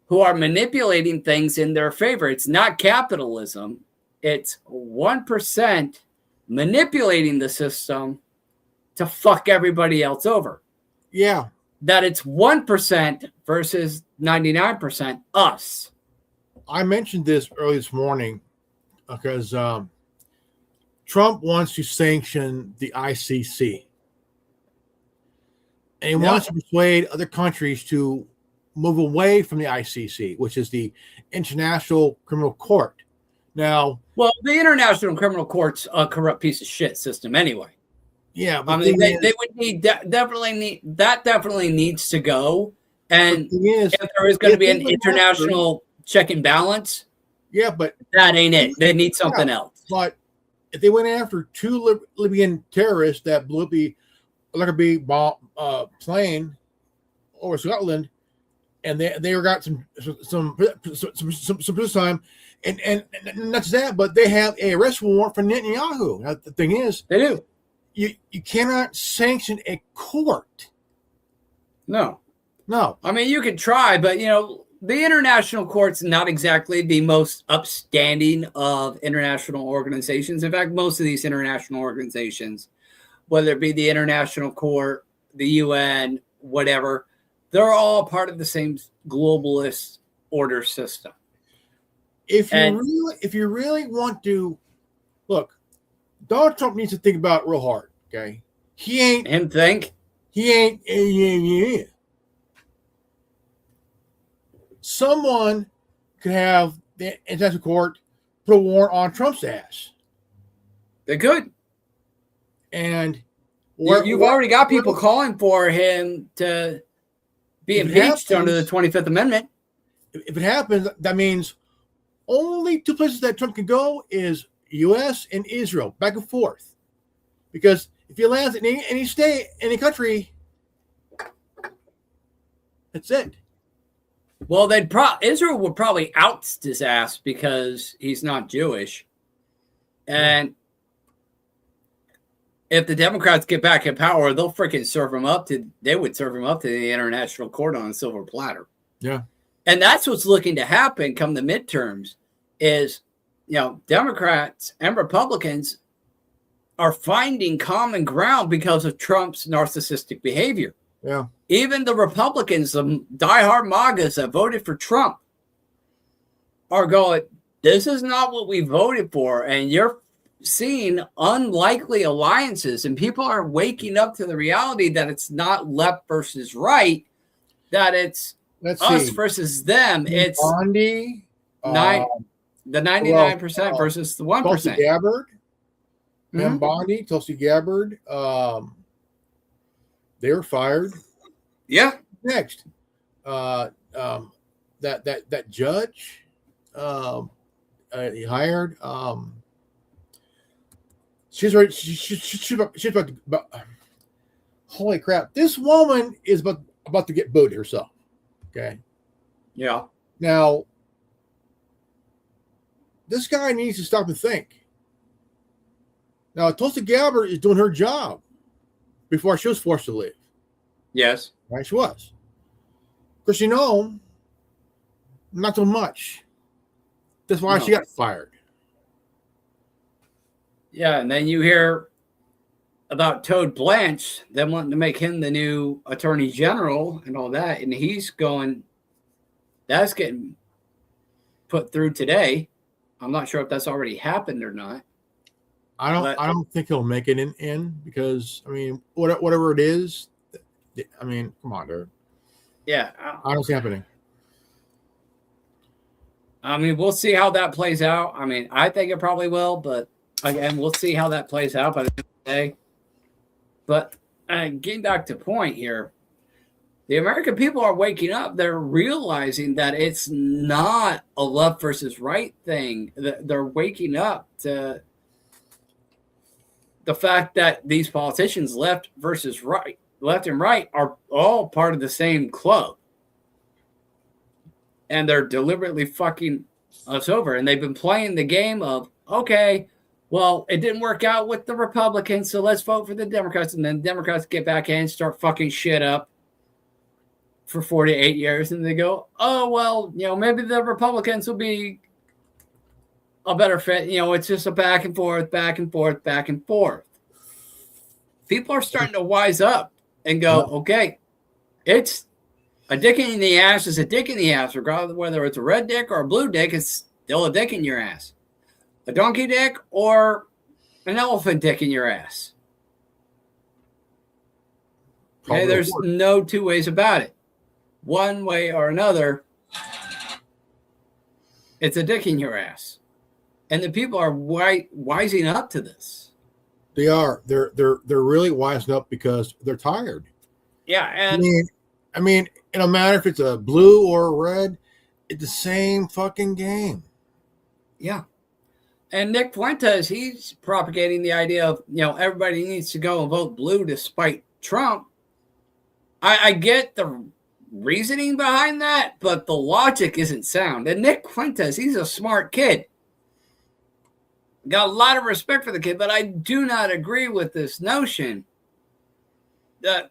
who are manipulating things in their favor. It's not capitalism. It's 1% manipulating the system to fuck everybody else over. Yeah. That it's 1% versus 99% us. I mentioned this early this morning because Trump wants to sanction the ICC. And he wants to persuade other countries to move away from the ICC, which is the International Criminal Court. Now, well, the International Criminal Court's a corrupt piece of shit system anyway. Yeah, I mean, they would need definitely needs to go. And if there is going to be an international check and balance, but that ain't it. They need something else. But if they went after two Libyan terrorists that blew up the Lockerbie plane over Scotland, and they got some time, and not just that, but they have a arrest warrant for Netanyahu. Now, the thing is, they do. You cannot sanction a court. No. No. I mean, you could try, but, the international court's not exactly the most upstanding of international organizations. In fact, most of these international organizations, whether it be the International Court, the UN, whatever, they're all part of the same globalist order system. If you really want to look, Donald Trump needs to think about it real hard. Okay, he ain't. Someone could have the international court put a warrant on Trump's ass. They could. And you've already got people calling for him to be impeached under the 25th Amendment. If it happens, that means only two places that Trump can go is U.S. and Israel, back and forth. Because if he lands in any state, any country, that's it. Well, Israel would probably oust his ass because he's not Jewish. And if the Democrats get back in power, they'll freaking they would serve him up to the International Court on a silver platter. Yeah. And that's what's looking to happen come the midterms is, Democrats and Republicans are finding common ground because of Trump's narcissistic behavior. Yeah. Even the Republicans, the diehard MAGAs that voted for Trump are going, this is not what we voted for. And you're seeing unlikely alliances, and people are waking up to the reality that it's not left versus right, that it's us versus them. It's Bondi, the 99% versus the 1%. Tulsi Gabbard, Bondi, Tulsi Gabbard, they were fired. Yeah. Next, that judge, he hired. She's right. She's about to. Holy crap! This woman is about to get booted herself. Okay. Yeah. Now, this guy needs to stop and think. Now, Tulsi Gabbard is doing her job before she was forced to leave. Yes. Right, she was. Because, not so much. That's why she got fired. Yeah, and then you hear about Toad Blanche, them wanting to make him the new attorney general and all that, and he's going, that's getting put through today. I'm not sure if that's already happened or not. I don't think he'll make it in because whatever it is, come on, dude. Yeah, I don't see it happening. We'll see how that plays out. I think it probably will, but again, we'll see how that plays out by the end of the day. But getting back to point here, the American people are waking up. They're realizing that it's not a left versus right thing. They're waking up to the fact that these politicians, left and right, are all part of the same club. And they're deliberately fucking us over. And they've been playing the game of, okay, well, it didn't work out with the Republicans, so let's vote for the Democrats. And then Democrats get back in and start fucking shit up for 48 years. And they go, oh, well, maybe the Republicans will be a better fit. It's just a back and forth, back and forth, back and forth. People are starting to wise up and go, okay, it's a dick in the ass is a dick in the ass, regardless of whether it's a red dick or a blue dick, it's still a dick in your ass. A donkey dick or an elephant dick in your ass. Okay, there's no two ways about it. One way or another, it's a dick in your ass. And the people are wising up to this. They are. They're really wising up because they're tired. Yeah, and it don't matter if it's a blue or a red, it's the same fucking game. Yeah. And Nick Fuentes, he's propagating the idea of, everybody needs to go and vote blue to spite Trump. I get the reasoning behind that, but the logic isn't sound. And Nick Fuentes, he's a smart kid. Got a lot of respect for the kid, but I do not agree with this notion that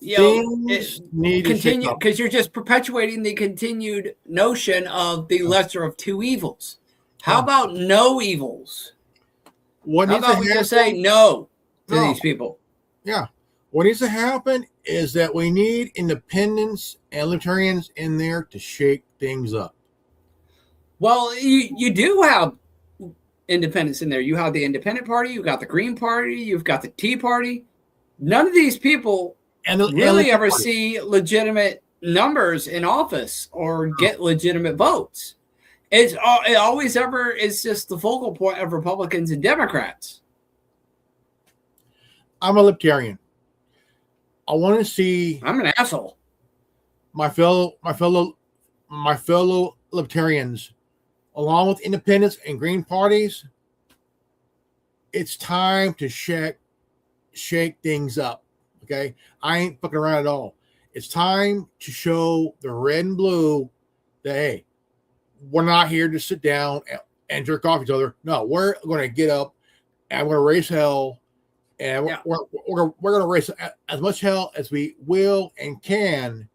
things need to continue, shake up. because you're just perpetuating the continued notion of the lesser of two evils. How about no evils? What How needs to about we just happen- say no to No. these people? Yeah. What needs to happen is that we need independents and libertarians in there to shake things up. Well, you do have independents in there. You have the Independent Party, you've got the Green Party, you've got the Tea Party. None of these people really ever see legitimate numbers in office or get legitimate votes. It always ever is just the focal point of Republicans and Democrats. I'm a libertarian. I want to see I'm an asshole. my fellow libertarians, along with independents and green parties. It's time to shake things up. Okay, I ain't fucking around at all. It's time to show the red and blue that, hey, we're not here to sit down and jerk off each other. No, we're going to get up and we're going to raise hell, and we're going to raise as much hell as we will and can,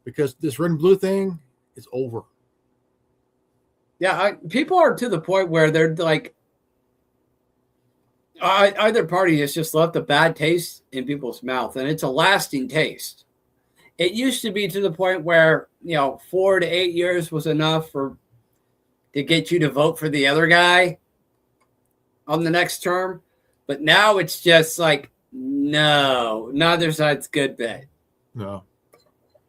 because this red and blue thing is over. Yeah, people are to the point where they're like, either party has just left a bad taste in people's mouth, and it's a lasting taste. It used to be to the point where, 4 to 8 years was enough to get you to vote for the other guy on the next term. But now it's just like, no, neither side's good bet. No.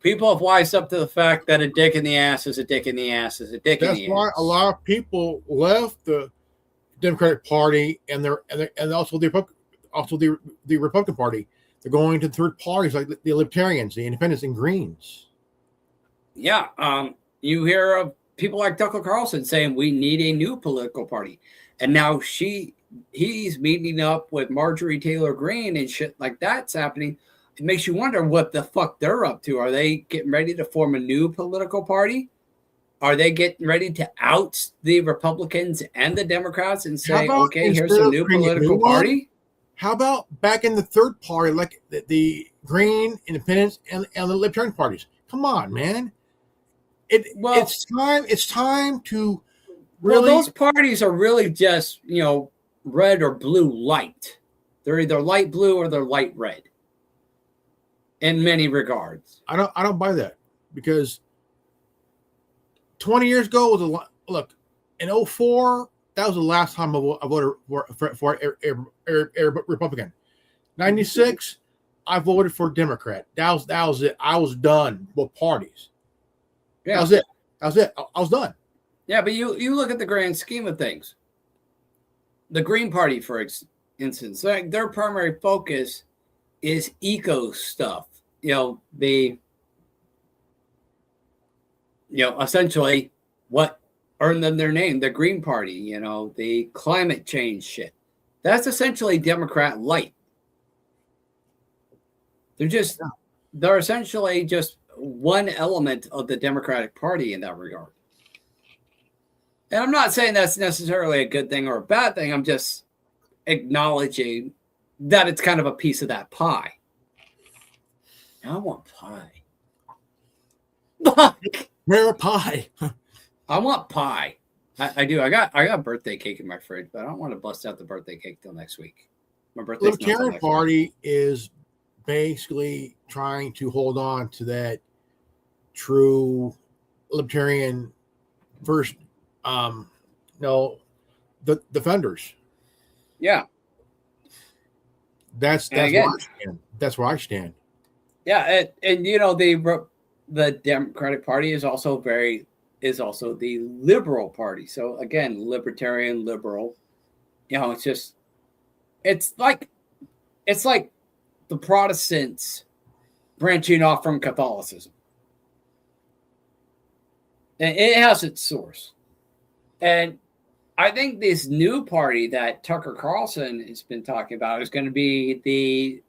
People have wised up to the fact that a dick in the ass is a dick in the ass is a dick in the ass. That's why a lot of people left the Democratic Party and also the Republican Party. They're going to third parties like the Libertarians, the Independents, and Greens. Yeah, you hear of people like Tucker Carlson saying we need a new political party, and now he's meeting up with Marjorie Taylor Greene and shit like that's happening. It makes you wonder what the fuck they're up to. Are they getting ready to form a new political party? Are they getting ready to oust the Republicans and the Democrats and say, okay, here's a new political party? How about back in the third party, like the Green, Independents, and the Libertarian parties? Come on, man. It's time to really. Well, those parties are really just, red or blue light. They're either light blue or they're light red. In many regards. I don't buy that, because 20 years ago was a lot. Look, in 2004, that was the last time I voted for a Republican. 96, I voted for Democrat. That was it. I was done with parties. Yeah. That was it. I was done. Yeah, but you look at the grand scheme of things. The Green Party, for instance, their primary focus is eco stuff. Essentially what earned them their name, the Green Party, the climate change shit. That's essentially Democrat light. They're essentially just one element of the Democratic Party in that regard. And I'm not saying that's necessarily a good thing or a bad thing. I'm just acknowledging that it's kind of a piece of that pie. I want pie. Rare pie. I want pie. I do. I got birthday cake in my fridge, but I don't want to bust out the birthday cake till next week. My birthday. Libertarian Party is basically trying to hold on to that true libertarian first. The defenders. Yeah. That's where I stand. That's where I stand. Yeah, and the Democratic Party is also the liberal party. So again, libertarian, liberal. It's like the Protestants branching off from Catholicism. And it has its source. And I think this new party that Tucker Carlson has been talking about is going to be the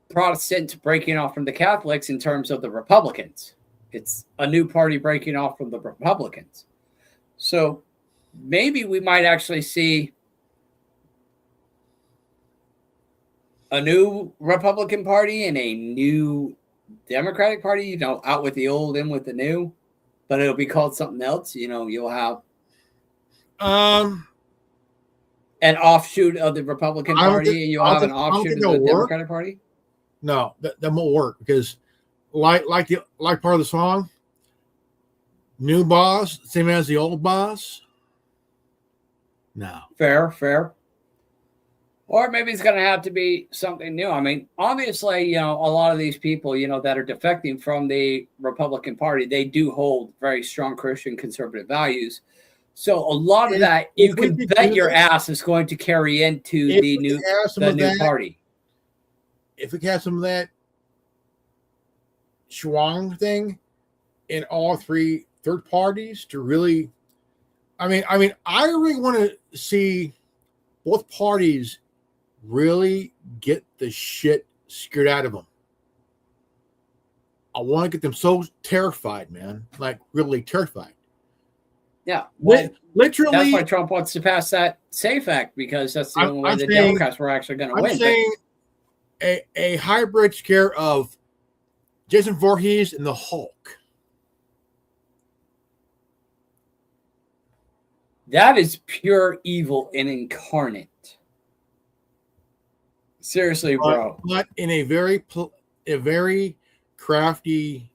Protestants breaking off from the Catholics in terms of the Republicans. It's a new party breaking off from the Republicans. So maybe we might actually see a new Republican Party and a new Democratic Party, you know, out with the old, in with the new, but it'll be called something else. You know, you'll have an offshoot of the Republican Party, and you'll have an offshoot of the Democratic Party. No, that won't work because, like part of the song, new boss, same as the old boss. No, fair. Or maybe it's going to have to be something new. I mean, obviously, you know, a lot of these people, you know, that are defecting from the Republican Party, they do hold very strong Christian conservative values. So a lot of that, you can bet your ass is going to carry into the new party. If we have some of that Schwang thing in all three third parties to really, I really want to see both parties really get the shit scared out of them. I want to get them so terrified, man, like really terrified. Yeah, well, literally. That's why Trump wants to pass that SAFE Act, because that's the only way the Democrats were actually going to win. I'm saying a hybrid scare of Jason Voorhees and the Hulk. That is pure evil and incarnate. Seriously, bro. But in a very crafty,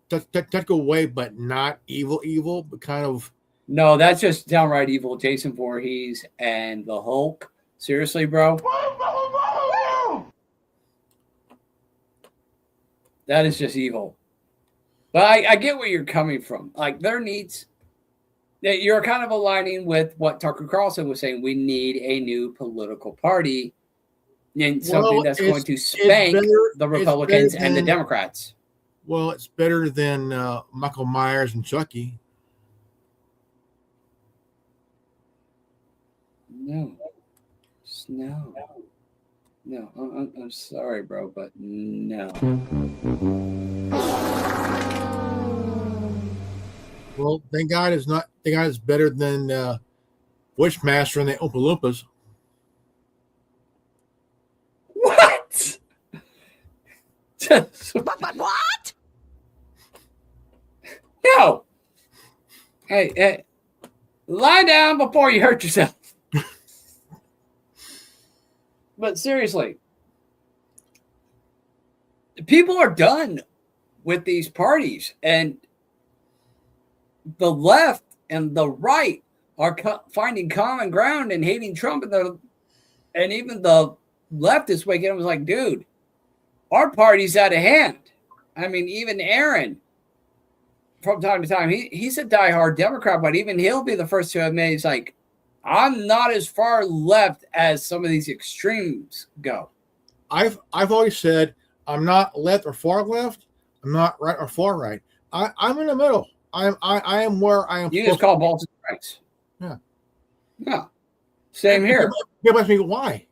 technical way, but not evil, but kind of. No, that's just downright evil. Jason Voorhees and the Hulk. Seriously, bro. That is just evil. But I get where you're coming from. Like, there needs. You're kind of aligning with what Tucker Carlson was saying. We need a new political party and something that's going to spank the Republicans and the Democrats. Well, it's better than Michael Myers and Chucky. No. I'm sorry, bro, but no. Well, thank God it's better than Wishmaster and the Oompa Loompas. What? But what? No. Hey, lie down before you hurt yourself. But seriously, people are done with these parties, and the left and the right are finding common ground and hating Trump, and even the left is waking up and was like, dude, our party's out of hand. I mean, even Aaron, from time to time, he's a diehard Democrat, but even he'll be the first to admit, he's like, I'm not as far left as some of these extremes go. I've always said I'm not left or far left. I'm not right or far right. I'm in the middle. I am where I am. You just call balls and strikes. Yeah. Same here. People ask me why.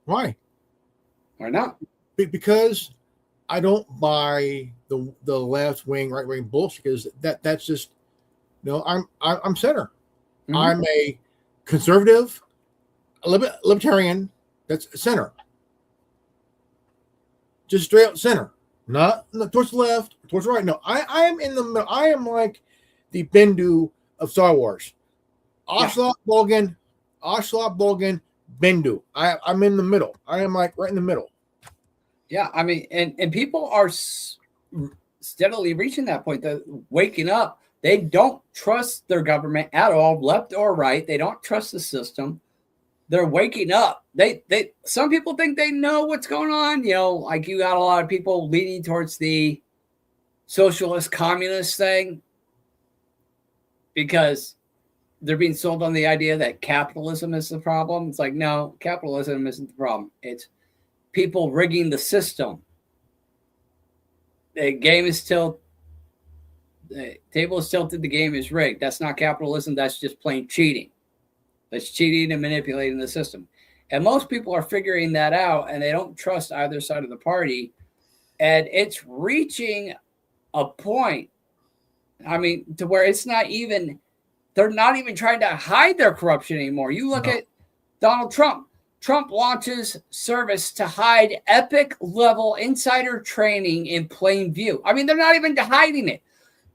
Why not? Because I don't buy the left wing, right wing bullshit. Because that's just I'm center. Mm-hmm. I'm a conservative, libertarian. That's center. Just straight up center. Not towards the left, towards the right. No, I am in the middle. I am like the Bendu of Star Wars. Oshla Bogan, Bendu. I'm in the middle. I am like right in the middle. Yeah, I mean, and people are steadily reaching that point. They're waking up. They don't trust their government at all, left or right. They don't trust the system. They're waking up. Some people think they know what's going on. You know, like you got a lot of people leaning towards the socialist communist thing because they're being sold on the idea that capitalism is the problem. It's like, no, capitalism isn't the problem. It's people rigging the system. The game is tilted. The table is tilted. The game is rigged. That's not capitalism. That's just plain cheating. That's cheating and manipulating the system. And most people are figuring that out, and they don't trust either side of the party. And it's reaching a point, I mean, to where it's not even, they're not even trying to hide their corruption anymore. You look at Donald Trump. Trump launches service to hide epic-level insider trading in plain view. I mean, they're not even hiding it.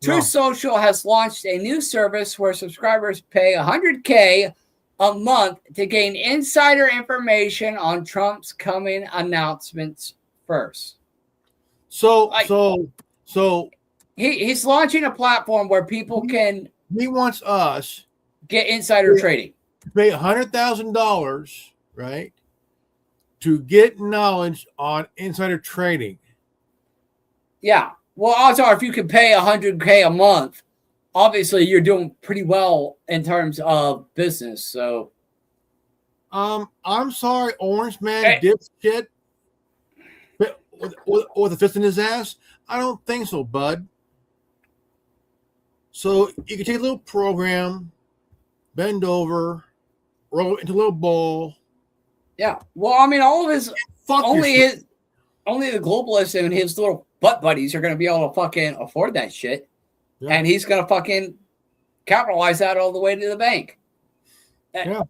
Truth Social has launched a new service where subscribers pay $100K a month to gain insider information on Trump's coming announcements first. So he's launching a platform where people can. He wants us get insider trading. Pay $100,000, right, to get knowledge on insider trading. Yeah. Well, odds are if you can pay $100K a month, obviously you're doing pretty well in terms of business. So, I'm sorry, Orange Man dipshit with a fist in his ass. I don't think so, bud. So you can take a little program, bend over, roll it into a little bowl. Yeah. Well, I mean, all of his only the globalists and his little butt buddies are going to be able to fucking afford that shit. Yeah. And he's going to fucking capitalize that all the way to the bank. Yeah.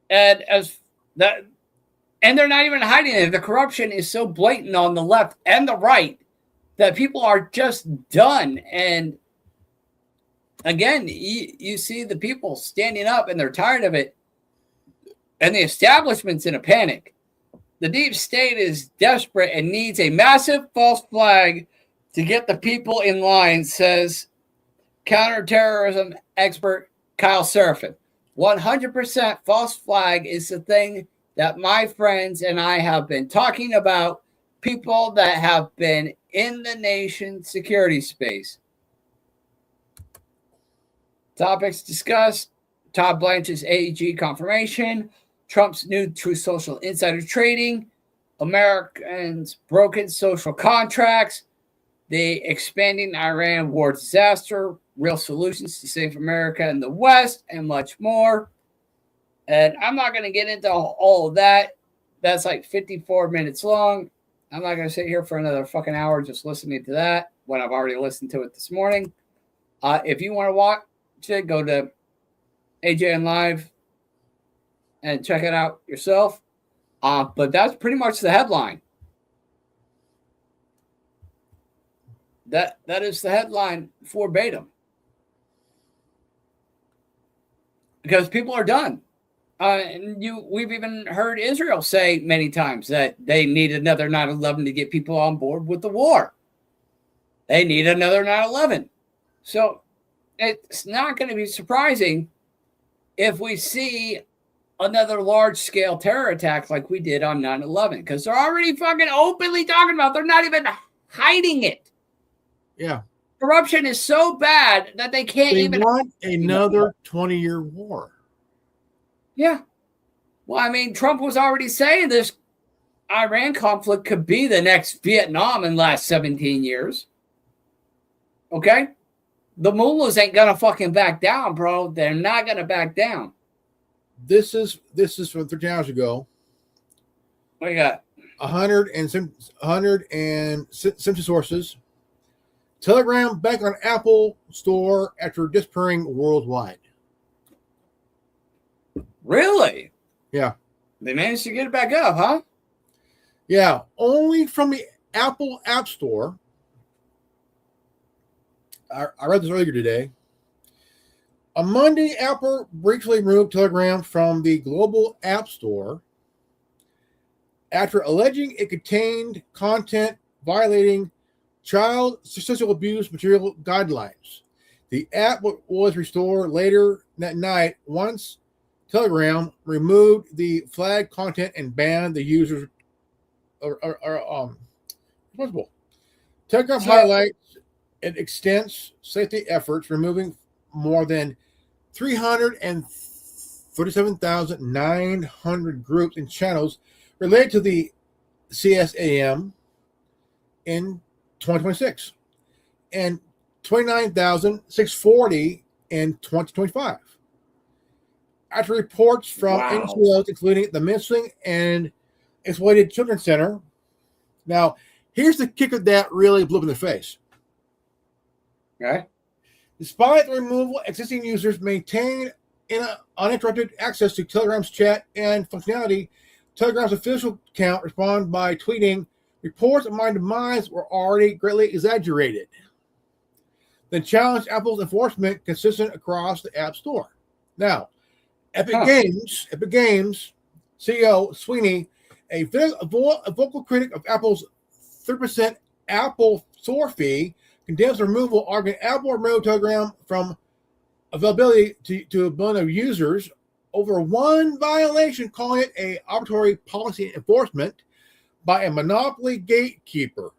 And they're not even hiding it. The corruption is so blatant on the left and the right that people are just done. And again, you see the people standing up and they're tired of it. And the establishment's in a panic. The deep state is desperate and needs a massive false flag to get the people in line, says counterterrorism expert Kyle Seraphin. 100% false flag is the thing that my friends and I have been talking about, people that have been in the nation's security space. Topics discussed: Todd Blanche's AEG confirmation, Trump's new Truth Social insider trading, Americans' broken social contracts, the expanding Iran war disaster, real solutions to save America and the West, and much more. And I'm not going to get into all of that. That's like 54 minutes long. I'm not going to sit here for another fucking hour just listening to that when I've already listened to it this morning. If you want to watch it, go to AJN Live and check it out yourself. But that's pretty much the headline. That is the headline verbatim. Because people are done. We've even heard Israel say many times that they need another 9/11 to get people on board with the war. They need another 9/11. So it's not going to be surprising if we see another large-scale terror attack like we did on 9/11, because they're already fucking openly talking about it. They're not even hiding it. Yeah. Corruption is so bad that they can't even want another 20-year war. Yeah. Well, I mean, Trump was already saying this Iran conflict could be the next Vietnam in the last 17 years. Okay? The mullahs ain't gonna fucking back down, bro. They're not gonna back down. This is from 13 hours ago. What do you got? 170 sources. Telegram back on Apple Store after disappearing worldwide. Really? Yeah. They managed to get it back up, huh? Yeah. Only from the Apple App Store. I read this earlier today. On Monday, Apple briefly removed Telegram from the global App Store after alleging it contained content violating child sexual abuse material guidelines. The app was restored later that night once Telegram removed the flagged content and banned the users responsible. Telegram highlights it extends safety efforts, removing more than 337,900 groups and channels related to the CSAM in 2026 and 29,640 in 2025. After reports from NGOs, including the Missing and Exploited Children Center. Now, here's the kicker that really blew up in the face. Okay. Despite the removal, existing users maintain uninterrupted access to Telegram's chat and functionality. Telegram's official account responded by tweeting, "Reports of my demise were already greatly exaggerated." Then challenged Apple's enforcement consistent across the App Store. Now, Epic Games CEO Sweeney, a vocal critic of Apple's 3% Apple Store fee, condemns the removal, arguing Apple removed Telegram from availability to a billion of users over one violation, calling it a arbitrary policy enforcement by a monopoly gatekeeper.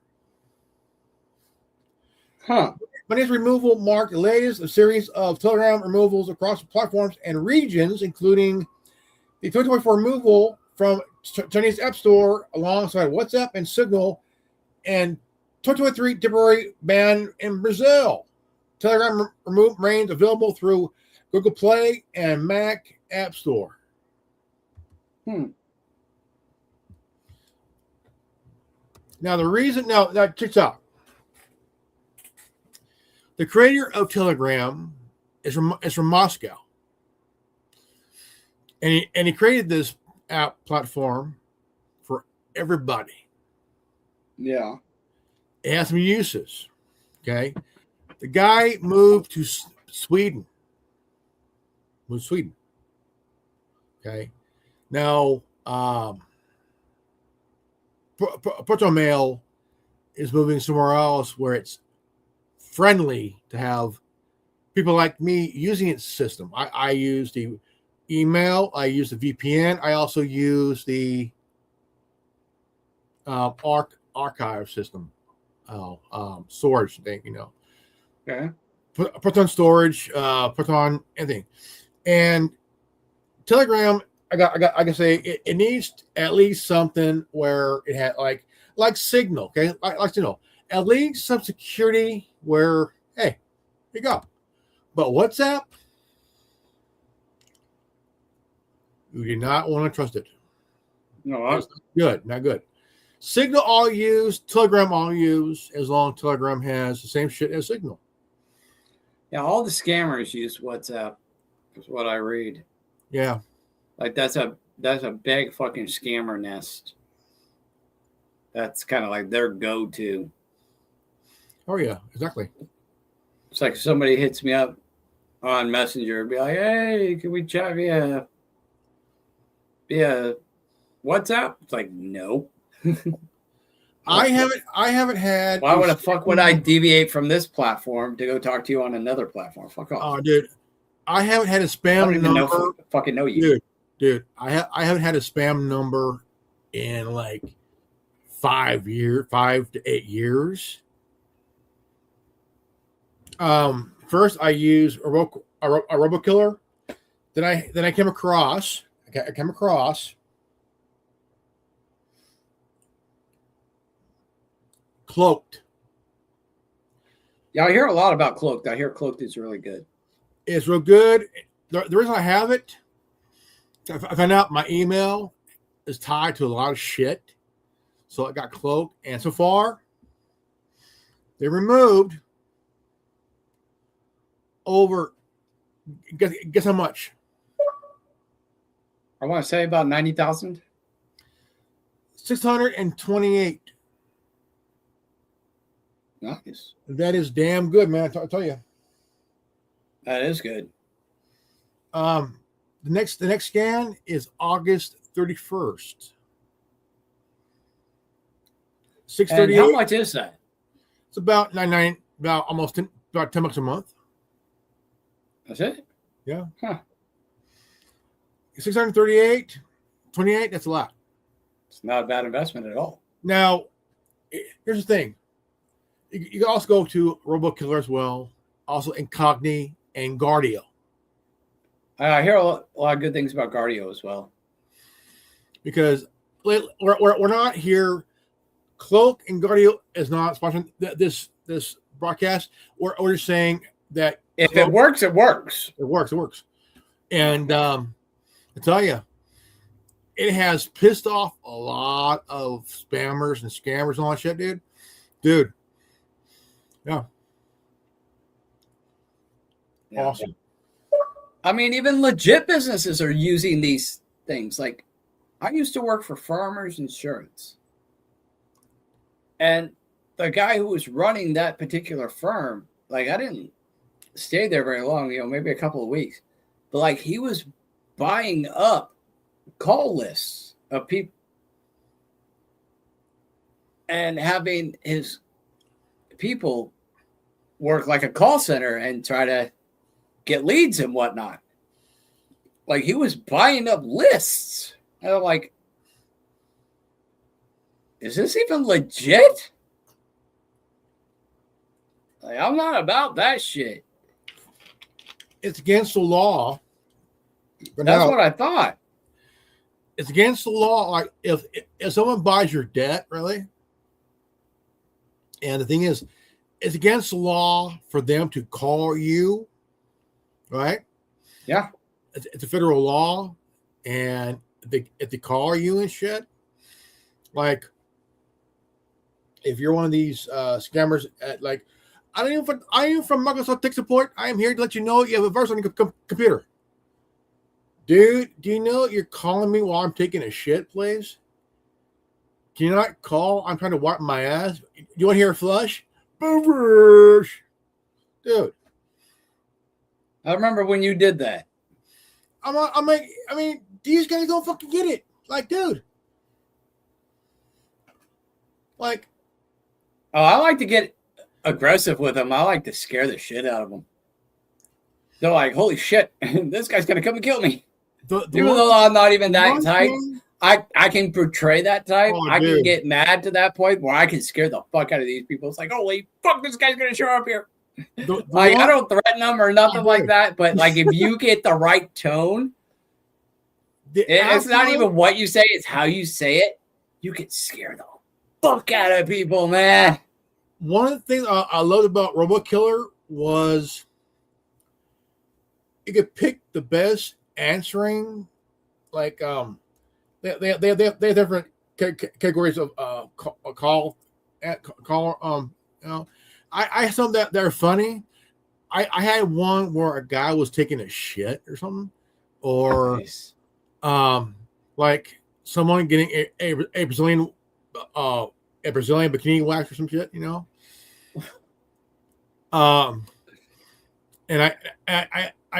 Monday's removal marked the latest of a series of Telegram removals across platforms and regions, including the 2024 removal from Chinese App Store alongside WhatsApp and Signal, and 2023 temporary ban in Brazil. Telegram remains available through Google Play and Mac App Store. Now the reason, now check this out. The creator of Telegram is from Moscow, and he created this app platform for everybody. Yeah, it has some uses. Okay, the guy moved to Sweden. Okay, now Proton Mail is moving somewhere else where it's friendly to have people like me using its system. I use the email, I use the VPN, I also use the archive system, storage thing, Okay. Proton storage, Proton anything, and Telegram. I gotta say it needs at least something where it had like Signal. Okay, like Signal. At least some security where, hey, here you go. But WhatsApp, you do not want to trust it. No, not good. Signal all use, Telegram all use, as long as Telegram has the same shit as Signal. Yeah, all the scammers use WhatsApp, is what I read. Yeah. Like that's a big fucking scammer nest. That's kind of like their go-to. Oh yeah, exactly. It's like somebody hits me up on Messenger and be like, "Hey, can we chat via WhatsApp?" It's like, no. I haven't had. Why the fuck would I deviate from this platform to go talk to you on another platform? Fuck off. Oh, dude, I haven't had a spam number. Fucking know you, dude. I haven't had a spam number in like 5 to 8 years. First I used a RoboKiller. Then I came across. Cloaked. Yeah, I hear a lot about Cloaked. I hear Cloaked is really good. It's real good. The reason I have it, I found out my email is tied to a lot of shit. So it got Cloaked. And so far, they removed over, guess how much? I want to say about 90,000. 628. Nice. That is damn good, man. I'll tell you. That is good. The next scan is August 31st. 638. How much is that? It's about about 10 bucks a month. That's it? Yeah. Huh. 638, 28, that's a lot. It's not a bad investment at all. Now, here's the thing. You can also go to RoboKiller as well, also Incogni and Guardio. I hear a lot of good things about Guardio as well. Because we're not here. Cloak and Guardio is not sponsoring this broadcast. We're just saying that if it works, it works. It works. And I tell you, it has pissed off a lot of spammers and scammers and all that shit, dude. Yeah. Awesome. I mean, even legit businesses are using these things. Like I used to work for Farmers Insurance. And the guy who was running that particular firm, like I didn't stay there very long, maybe a couple of weeks. But like he was buying up call lists of people and having his people work like a call center and try to get leads and whatnot. Like he was buying up lists. And I'm like, is this even legit? Like, I'm not about that shit. It's against the law. But that's what I thought. It's against the law. Like if someone buys your debt, really, and the thing is, it's against the law for them to call you, right? Yeah. It's a federal law, and if they call you and shit, like if you're one of these scammers at like, I am from Microsoft Tech Support. I am here to let you know you have a virus on your computer. Dude, do you know you're calling me while I'm taking a shit, please? Can you not call? I'm trying to wipe my ass. You want to hear a flush? Dude. I remember when you did that. I'm like, I mean, these guys don't fucking get it. Like, dude. Like. Oh, I like to get aggressive with them. I like to scare the shit out of them. They're like, holy shit, this guy's going to come and kill me. Even though I'm not even that type, I can portray that type. I can get mad to that point where I can scare the fuck out of these people. It's like, holy fuck, this guy's going to show up here. Like, I don't threaten them or nothing like that, but like if you get the right tone, it's not even what you say, it's how you say it. You can scare the fuck out of people, man. One of the things I loved about RoboKiller was you could pick the best answering, like they have different categories of call. I had some that are funny. I had one where a guy was taking a shit or something, or nice. Like someone getting a Brazilian bikini wax or some shit, and I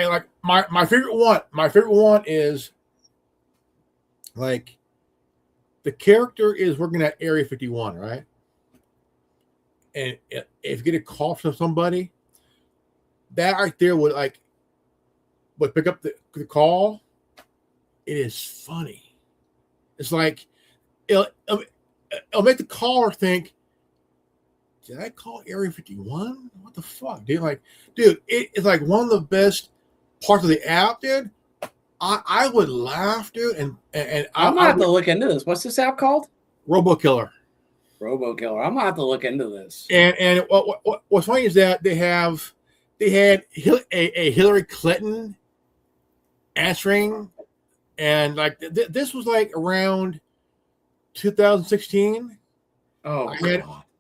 like my favorite one. My favorite one is like the character is working at Area 51, right? And if you get a call from somebody, that right there would pick up the call. It is funny. It's like it'll make the caller think, did I call Area 51? What the fuck, dude? Like, dude, it's like one of the best parts of the app, dude. I would laugh, dude, and I'm gonna have to look into this. What's this app called? RoboKiller. RoboKiller. I'm gonna have to look into this. And what's funny is that they had a Hillary Clinton answering, and like this was like around 2016. Oh,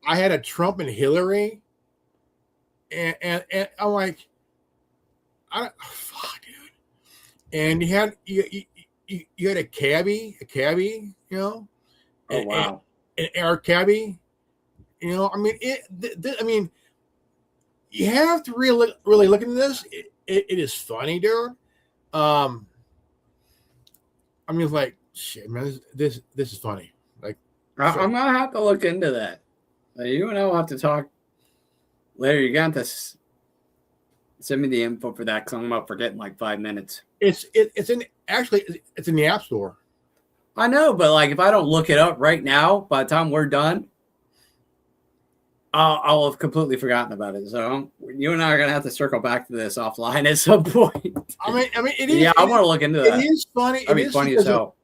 I had a Trump and Hillary, and I'm like, fuck, dude. And you had a cabbie, Oh wow. An air cabbie, I mean, I mean, you have to really look into this. It is funny, dude. I mean, it's like shit, man. This is funny. Like, I'm gonna have to look into that. You and I will have to talk later. You got to send me the info for that because I'm about to forget in like 5 minutes. It's in the App Store. I know, but like if I don't look it up right now, by the time we're done, I'll have completely forgotten about it. So you and I are gonna have to circle back to this offline at some point. I mean, it is. Yeah, I want to look into that. It is funny. That'd be funny as hell.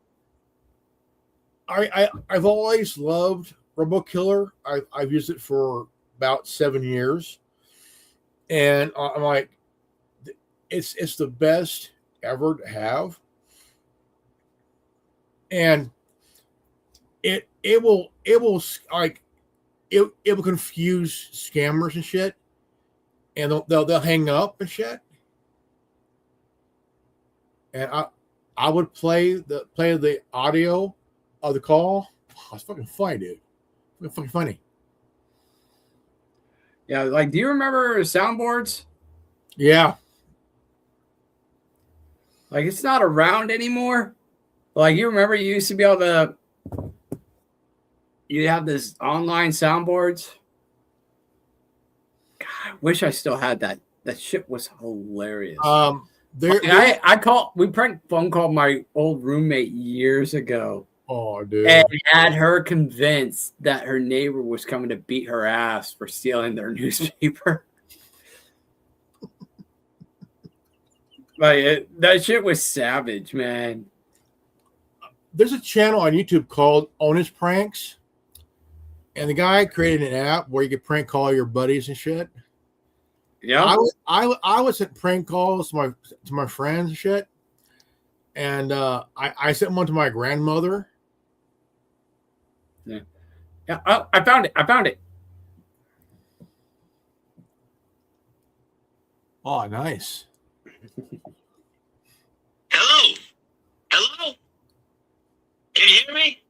I've always loved RoboKiller. I've used it for about 7 years, and I'm like, it's the best ever to have. And it will confuse scammers and shit, and they'll hang up and shit. And I would play the audio of the call. Oh, it's fucking funny, dude. It's fucking funny. Yeah, like, do you remember soundboards? Yeah. Like, it's not around anymore. Like, you remember you used to be able to, you have this online soundboards. God, I wish I still had that. That shit was hilarious. We prank phone called my old roommate years ago. Oh, dude. And had her convinced that her neighbor was coming to beat her ass for stealing their newspaper. Like, that shit was savage, man. There's a channel on YouTube called Honest Pranks, and the guy created an app where you could prank call your buddies and shit. Yeah, I would send prank calls to my friends and shit, and I sent one to my grandmother. Yeah. I found it. Oh, nice. Hello? Hello? Can you hear me?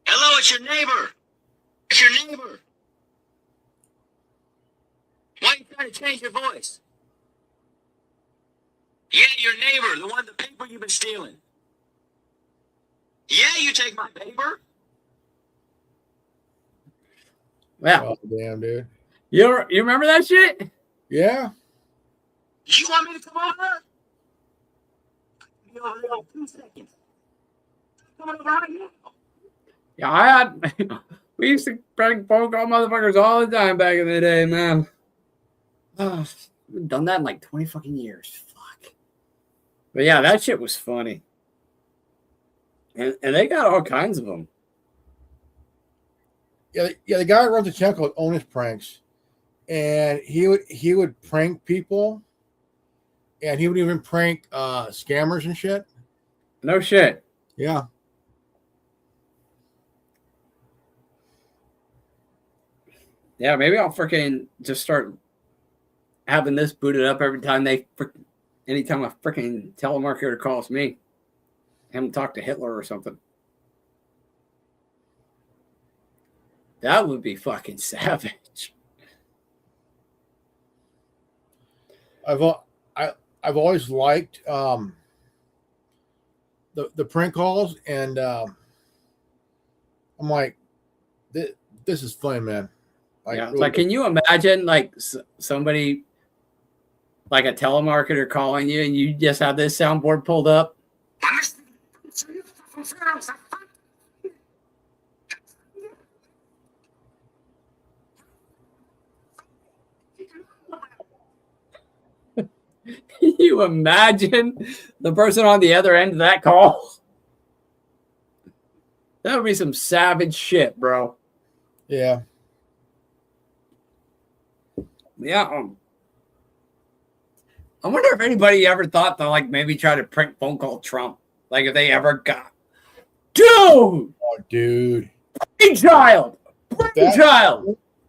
Hello, it's your neighbor. It's your neighbor. Why are you trying to change your voice? Yeah, your neighbor, the one, the paper you've been stealing. Yeah, you take my paper. Yeah. Oh, damn, dude. You remember that shit? Yeah. You want me to come over? Be over there in 2 seconds. Come over right now. Yeah, we used to prank phone call motherfuckers all the time back in the day, man. We've done that in like 20 fucking years. Fuck. But yeah, that shit was funny. And they got all kinds of them. Yeah, the guy runs a channel called Honest Pranks, and he would prank people, and he would even prank scammers and shit. No shit. Yeah. Yeah, maybe I'll freaking just start having this booted up every time anytime a freaking telemarketer calls me. Have him talk to Hitler or something. That would be fucking savage. I've always liked the prank calls, and I'm like, this is fun, man. Yeah, really like, can you imagine like somebody, like a telemarketer calling you, and you just have this soundboard pulled up? Can you imagine the person on the other end of that call? That would be some savage shit, bro. Yeah. Yeah. I wonder if anybody ever thought to like maybe try to prank phone call Trump. Like if they ever got, dude. Oh, dude. Brainchild.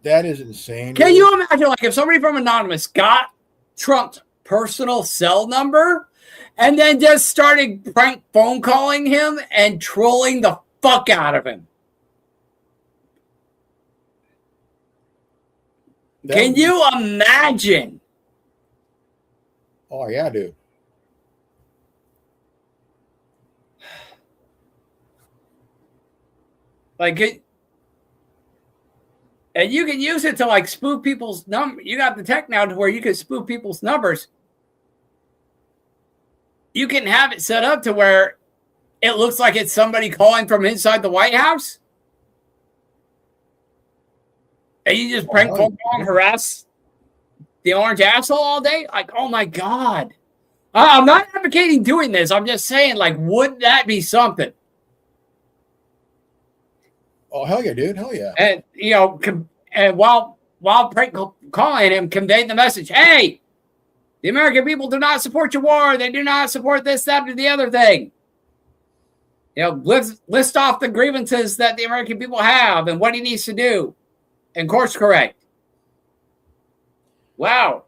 That is insane. Can dude. you imagine like if somebody from Anonymous got Trump's personal cell number and then just started prank phone calling him and trolling the fuck out of him? Can you imagine? Oh, yeah, dude. Like it, and you can use it to like spoof people's number. You got the tech now to where you can spoof people's numbers. You can have it set up to where it looks like it's somebody calling from inside the White House. And you just prank phone call and harass the orange asshole all day? Like, oh my God. I'm not advocating doing this. I'm just saying, like, would that be something? Oh, hell yeah, dude. Hell yeah. And, you know, and while prank calling him, conveying the message, hey, the American people do not support your war. They do not support this, that, or the other thing. You know, list off the grievances that the American people have and what he needs to do. And course correct. Wow.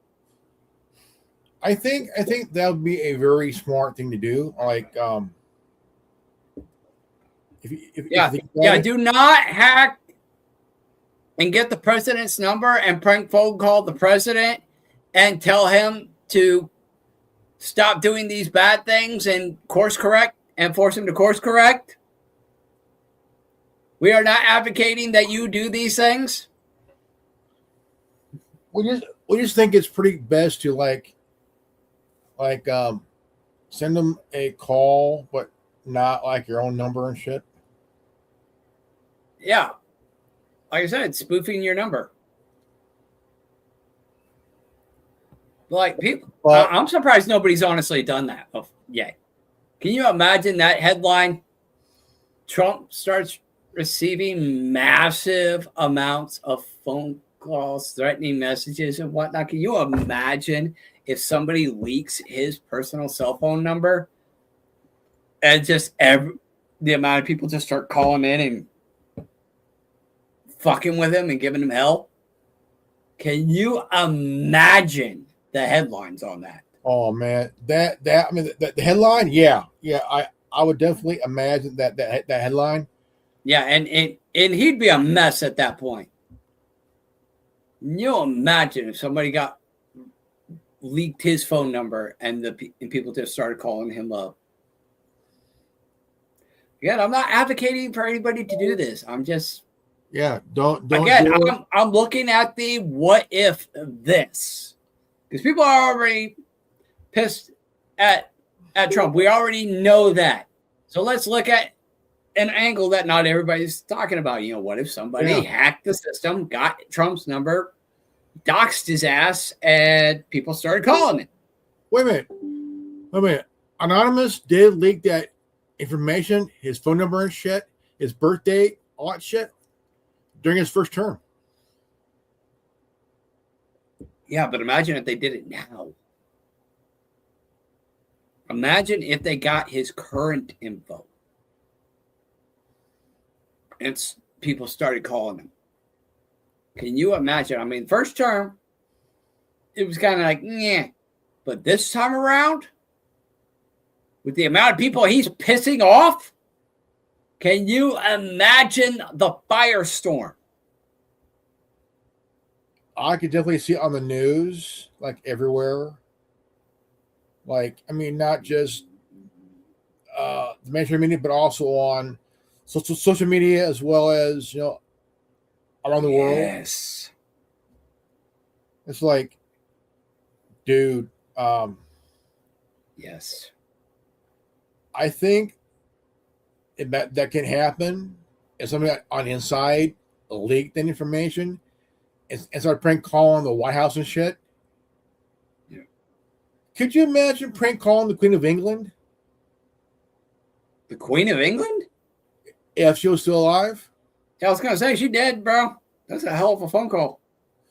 I think that would be a very smart thing to do. Like, if you think about it. Do not hack and get the president's number and prank phone call the president and tell him to stop doing these bad things and course correct and force him to course correct. We are not advocating that you do these things. We just think it's pretty best to like send them a call, but not like your own number and shit. Yeah. Like I said, spoofing your number. Like people, I'm surprised nobody's honestly done that yet. Can you imagine that headline? Trump starts receiving massive amounts of phone calls, threatening messages, and whatnot. Can you imagine if somebody leaks his personal cell phone number and just the amount of people just start calling in and fucking with him and giving him hell? Can you imagine the headlines on that? Oh man, that I mean the headline, yeah. I would definitely imagine that headline. Yeah, and he'd be a mess at that point. Can you imagine if somebody got leaked his phone number and people just started calling him up? Again, I'm not advocating for anybody to do this. I'm just don't again. do I'm looking at the what if this, because people are already pissed at Trump. We already know that. So let's look at an angle that not everybody's talking about. You know, what if somebody hacked the system, got Trump's number, doxed his ass, and people started calling it? Wait a minute. Anonymous did leak that information, his phone number and shit, his birth date, all that shit, during his first term. Yeah, but imagine if they did it now. Imagine if they got his current info and people started calling him. Can you imagine? I mean, first term, it was kind of like, yeah. But this time around, with the amount of people he's pissing off, can you imagine the firestorm? I could definitely see it on the news, like everywhere. Like, I mean, not just the mainstream media, but also on social media as well as, around the world. Yes. It's like, dude. Yes. I think that can happen if somebody on the inside leaked that information and started prank calling the White House and shit. Yeah. Could you imagine prank calling the Queen of England? The Queen of England? If she was still alive? Yeah, I was going to say, she dead, bro. That's a hell of a phone call.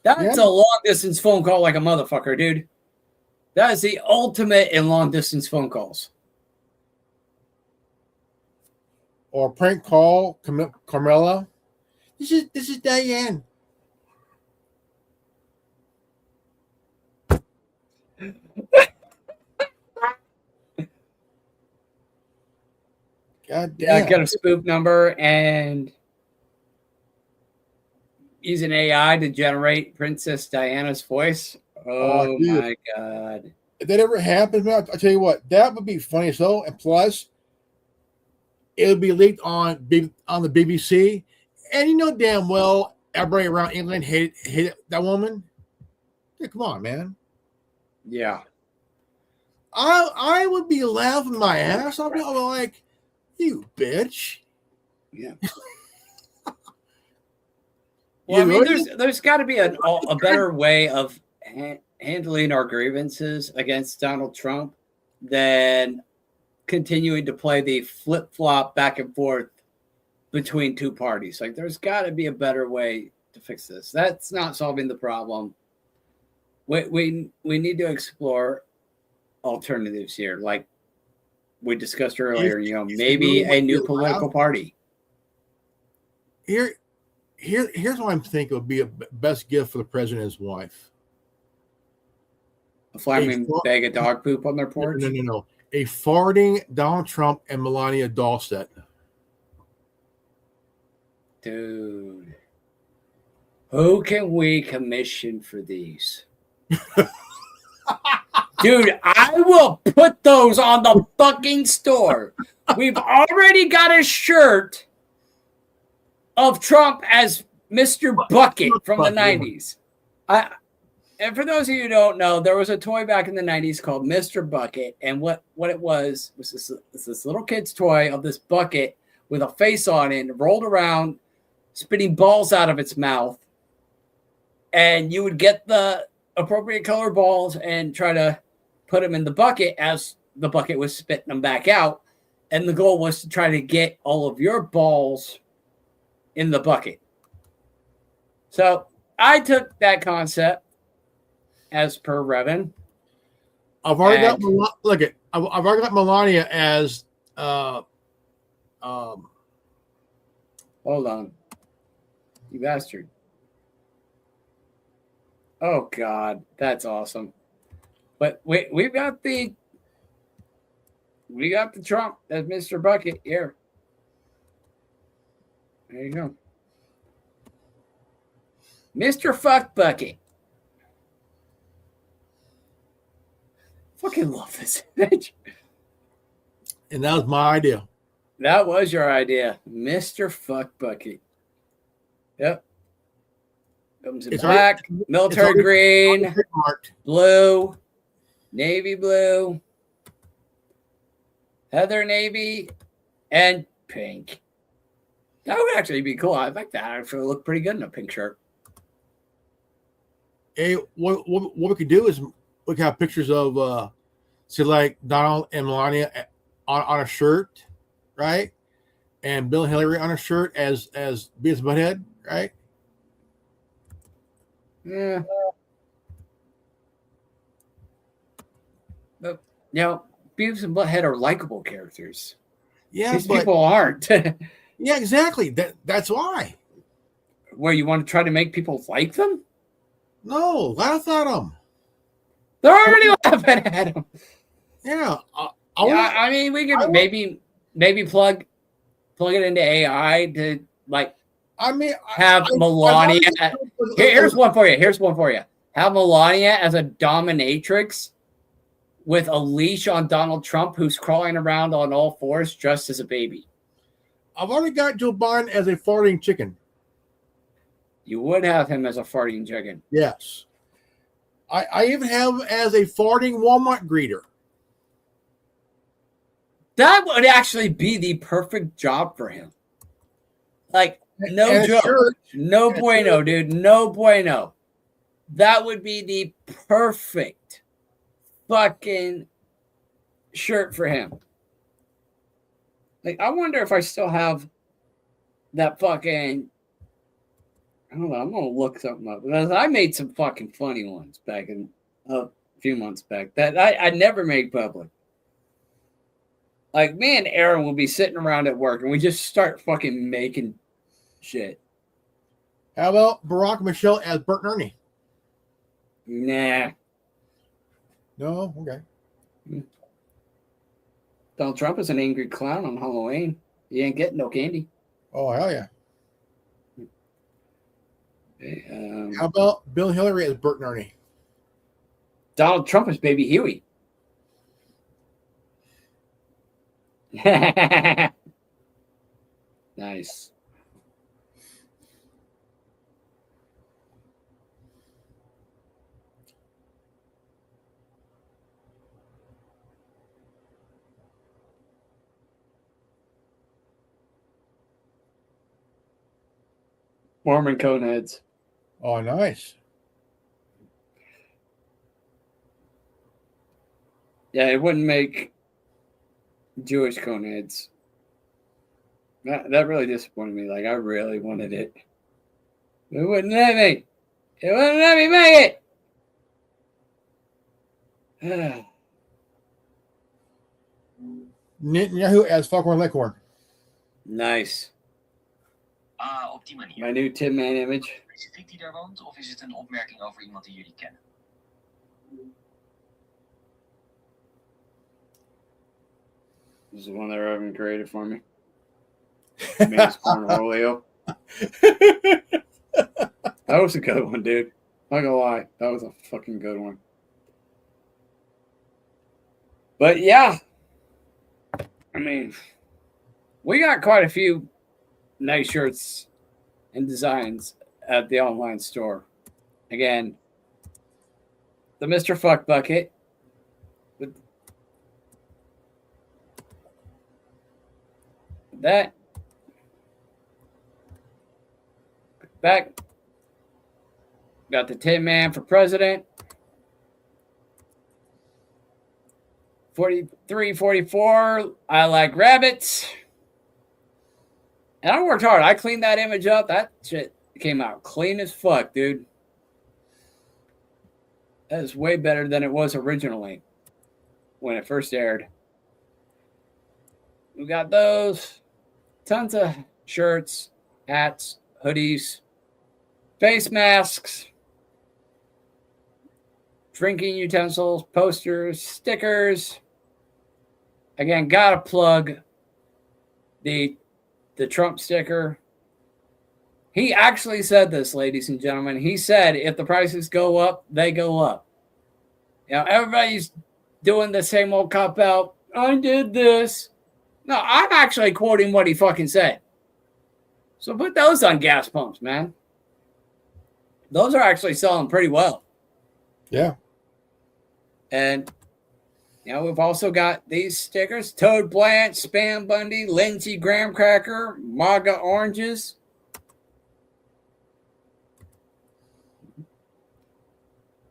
That's a long-distance phone call like a motherfucker, dude. That is the ultimate in long-distance phone calls. Or prank call Carmela. This is Diane. God damn. Yeah, get a spoof number and use an AI to generate Princess Diana's voice. Oh my God. If that ever happens, man, I'll tell you what, that would be funny as hell. And plus, it would be leaked on the BBC. And you know damn well everybody around England hated that woman. Yeah, come on, man. Yeah. I would be laughing my ass off. I'd be like, you bitch. Yeah. Well, I mean, there's got to be a better way of handling our grievances against Donald Trump than continuing to play the flip-flop back and forth between two parties. Like, there's got to be a better way to fix this. That's not solving the problem. We need to explore alternatives here, like we discussed earlier. Maybe a new political party. Here's what I'm thinking would be a best gift for the president and his wife. A flaming bag of dog poop on their porch? No. A farting Donald Trump and Melania doll set. Dude. Who can we commission for these? Dude, I will put those on the fucking store. We've already got a shirt of Trump as Mr. Bucket from the 90s. And for those of you who don't know, there was a toy back in the 90s called Mr. Bucket. And what it was this little kid's toy of this bucket with a face on it and rolled around, spitting balls out of its mouth. And you would get the appropriate color balls and try to put them in the bucket as the bucket was spitting them back out. And the goal was to try to get all of your balls in the bucket. So I took that concept as per Revan. I've already got I've already got Melania as hold on. You bastard. Oh God, that's awesome. But we got the Trump as Mr. Bucket here. There you go. Mr. Fuck Bucket. Fucking love this image. And that was my idea. That was your idea. Mr. Fuck Bucket. Yep. Comes in black, military green, blue, navy blue, heather navy, and pink. That would actually be cool. I like that. It would look pretty good in a pink shirt. Hey, what we could do is we can have pictures of say like Donald and Melania on a shirt, right? And Bill and Hillary on a shirt as Beavis Butthead, right? Yeah. But Beavis and Butthead are likable characters. Yeah, these people aren't. Yeah, exactly. That's why. Where you want to try to make people like them? No, laugh at them. They're already laughing at them. Yeah, I mean, we could maybe plug it into AI to like. I mean, have Melania. Here's one for you. Have Melania as a dominatrix with a leash on Donald Trump, who's crawling around on all fours dressed as a baby. I've already got Joe Biden as a farting chicken. You would have him as a farting chicken. Yes. I even have him as a farting Walmart greeter. That would actually be the perfect job for him. Like, no joke. No bueno, dude. No bueno. That would be the perfect fucking shirt for him. Like, I wonder if I still have that fucking. I don't know. I'm gonna look something up because I made some fucking funny ones back in a few months back that I never made public. Like, me and Aaron will be sitting around at work and we just start fucking making shit. How about Barack and Michelle as Bert and Ernie? Nah. No? Okay. Donald Trump is an angry clown on Halloween. He ain't getting no candy. Oh, hell yeah. Okay, how about Bill and Hillary as Bert and Ernie? Donald Trump is Baby Huey. Nice. Mormon coneheads. Oh, nice. Yeah, it wouldn't make Jewish coneheads. That really disappointed me. Like, I really wanted it. It wouldn't let me. It wouldn't let me make it. Netanyahu as Foghorn Leghorn. Nice. Op die manier. My new TinMan image. Specifiek die daar woont, of is het een opmerking over iemand die jullie kennen? This is the one that Evan created for me. Man's cornholio. That was a good one, dude. Not gonna lie, that was a fucking good one. But yeah, I mean, we got quite a few nice shirts and designs at the online store. Again, the Mr. Fuck Bucket. With that. Back. Got the TinMan for president. 43, 44. I like rabbits. And I worked hard. I cleaned that image up. That shit came out clean as fuck, dude. That is way better than it was originally when it first aired. We got those. Tons of shirts, hats, hoodies, face masks, drinking utensils, posters, stickers. Again, gotta plug the Trump sticker. He actually said this, ladies and gentlemen. He said, if the prices go up, they go up. You know, everybody's doing the same old cop-out. I did this. No, I'm actually quoting what he fucking said. So put those on gas pumps, man. Those are actually selling pretty well. Yeah. And, you know, we've also got these stickers. Toad Blanche, Spam Bundy, Lindsey Graham Cracker, MAGA Oranges.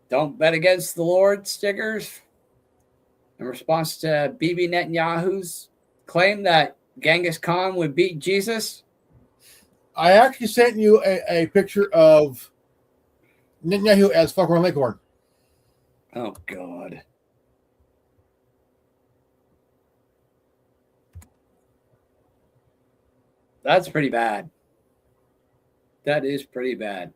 Don't bet against the Lord stickers. In response to Bibi Netanyahu's claim that Genghis Khan would beat Jesus. I actually sent you a picture of Netanyahu as Foghorn Leghorn. Oh, God. That's pretty bad. That is pretty bad.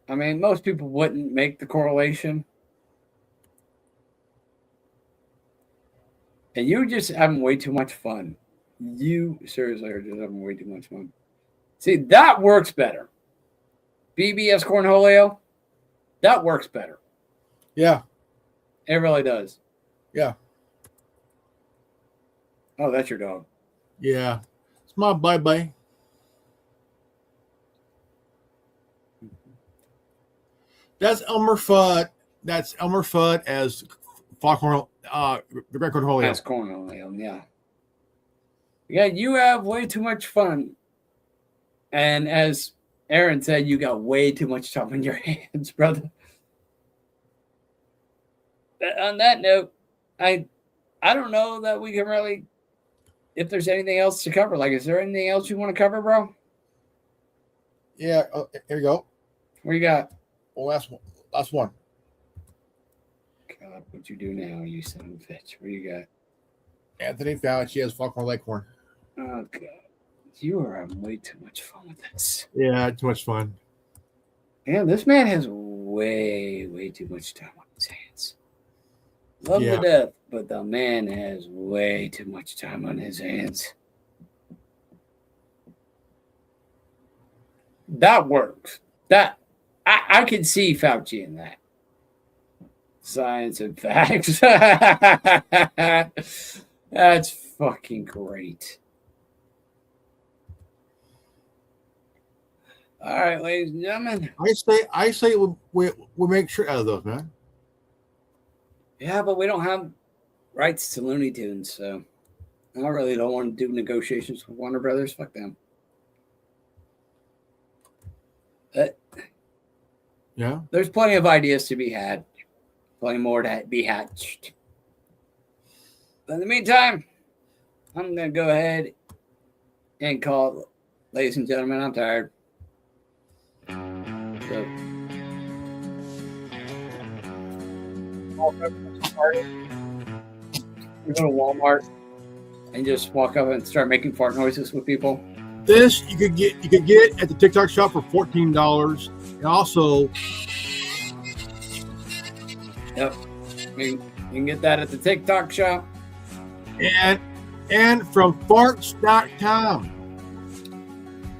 I mean, most people wouldn't make the correlation. And you just having way too much fun. You seriously are just having way too much fun. See, that works better. BBS Cornholio, that works better. Yeah. It really does. Yeah. Oh, that's your dog. Yeah. It's my bye-bye. That's Elmer Fudd. That's Elmer Fudd as Foghorn, the Great Cornholio. That's Cornholio, yeah. Yeah, you have way too much fun. And as Aaron said, you got way too much time on your hands, brother. But on that note, I don't know that we can really, if there's anything else to cover. Like, is there anything else you want to cover, bro? Yeah, here you go. What you got? Oh, last one. God, what you do now, you son of a bitch? What you got? Anthony Fauci has Foghorn Leghorn. Oh, God. You are having way too much fun with this. Yeah, too much fun. Yeah, this man has way too much time on his hands. Love to death, but the man has way too much time on his hands. That works. That I can see Fauci in that. Science and facts. That's fucking great. All right, ladies and gentlemen. I say we make sure out of those, man. Yeah, but we don't have rights to Looney Tunes, so I really don't want to do negotiations with Warner Brothers. Fuck them. Yeah. There's plenty of ideas to be had. Plenty more to be hatched. But in the meantime, I'm going to go ahead and call it. Ladies and gentlemen, I'm tired. So, you go to Walmart and just walk up and start making fart noises with people. This you could get at the TikTok shop for $14. And also, yep, you can get that at the TikTok shop. and from farts.com.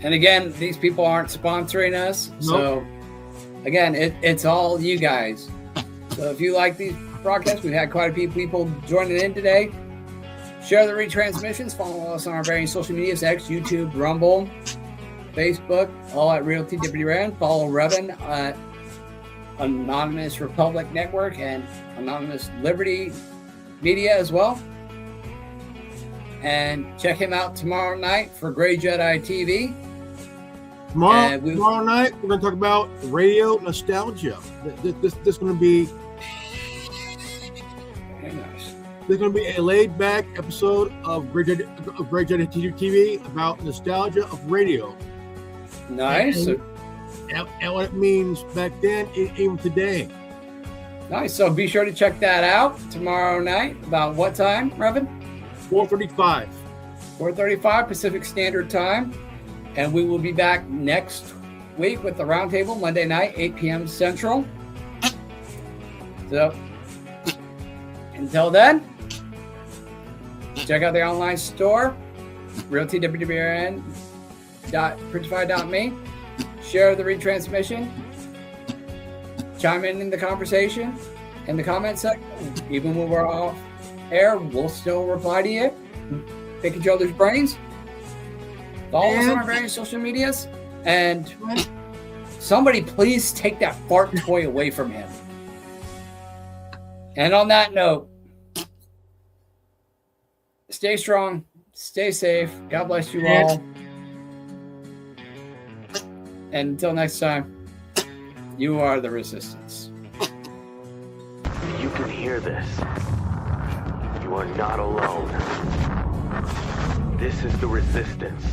And again, these people aren't sponsoring us. Nope. So again, it's all you guys. So if you like these broadcasts, we've had quite a few people joining in today. Share the retransmissions. Follow us on our various social medias, X, YouTube, Rumble, Facebook, all at REALTWWRN. Follow Revan at Anonymous Republic Network and Anonymous Liberty Media as well. And check him out tomorrow night for Grey Jedi TV. Tomorrow night, we're going to talk about radio nostalgia. This is going to be very nice. This is going to be a laid-back episode of Grey Jedi TV about nostalgia of radio. Nice. And what it means back then, even today. Nice. So be sure to check that out tomorrow night. About what time, Revan? 4:35. 4:35 Pacific Standard Time. And we will be back next week with the Roundtable, Monday night, 8 p.m. Central. So until then, check out the online store, RealTWWRN.Printify.me. Share the retransmission. Chime in the conversation in the comment section. Even when we're off air, we'll still reply to you. Pick each other's brains. Follow us on our various social medias. And somebody please take that fart toy away from him. And on that note, stay strong, stay safe. God bless you all. And until next time, you are the resistance. You can hear this. You are not alone. This is the resistance.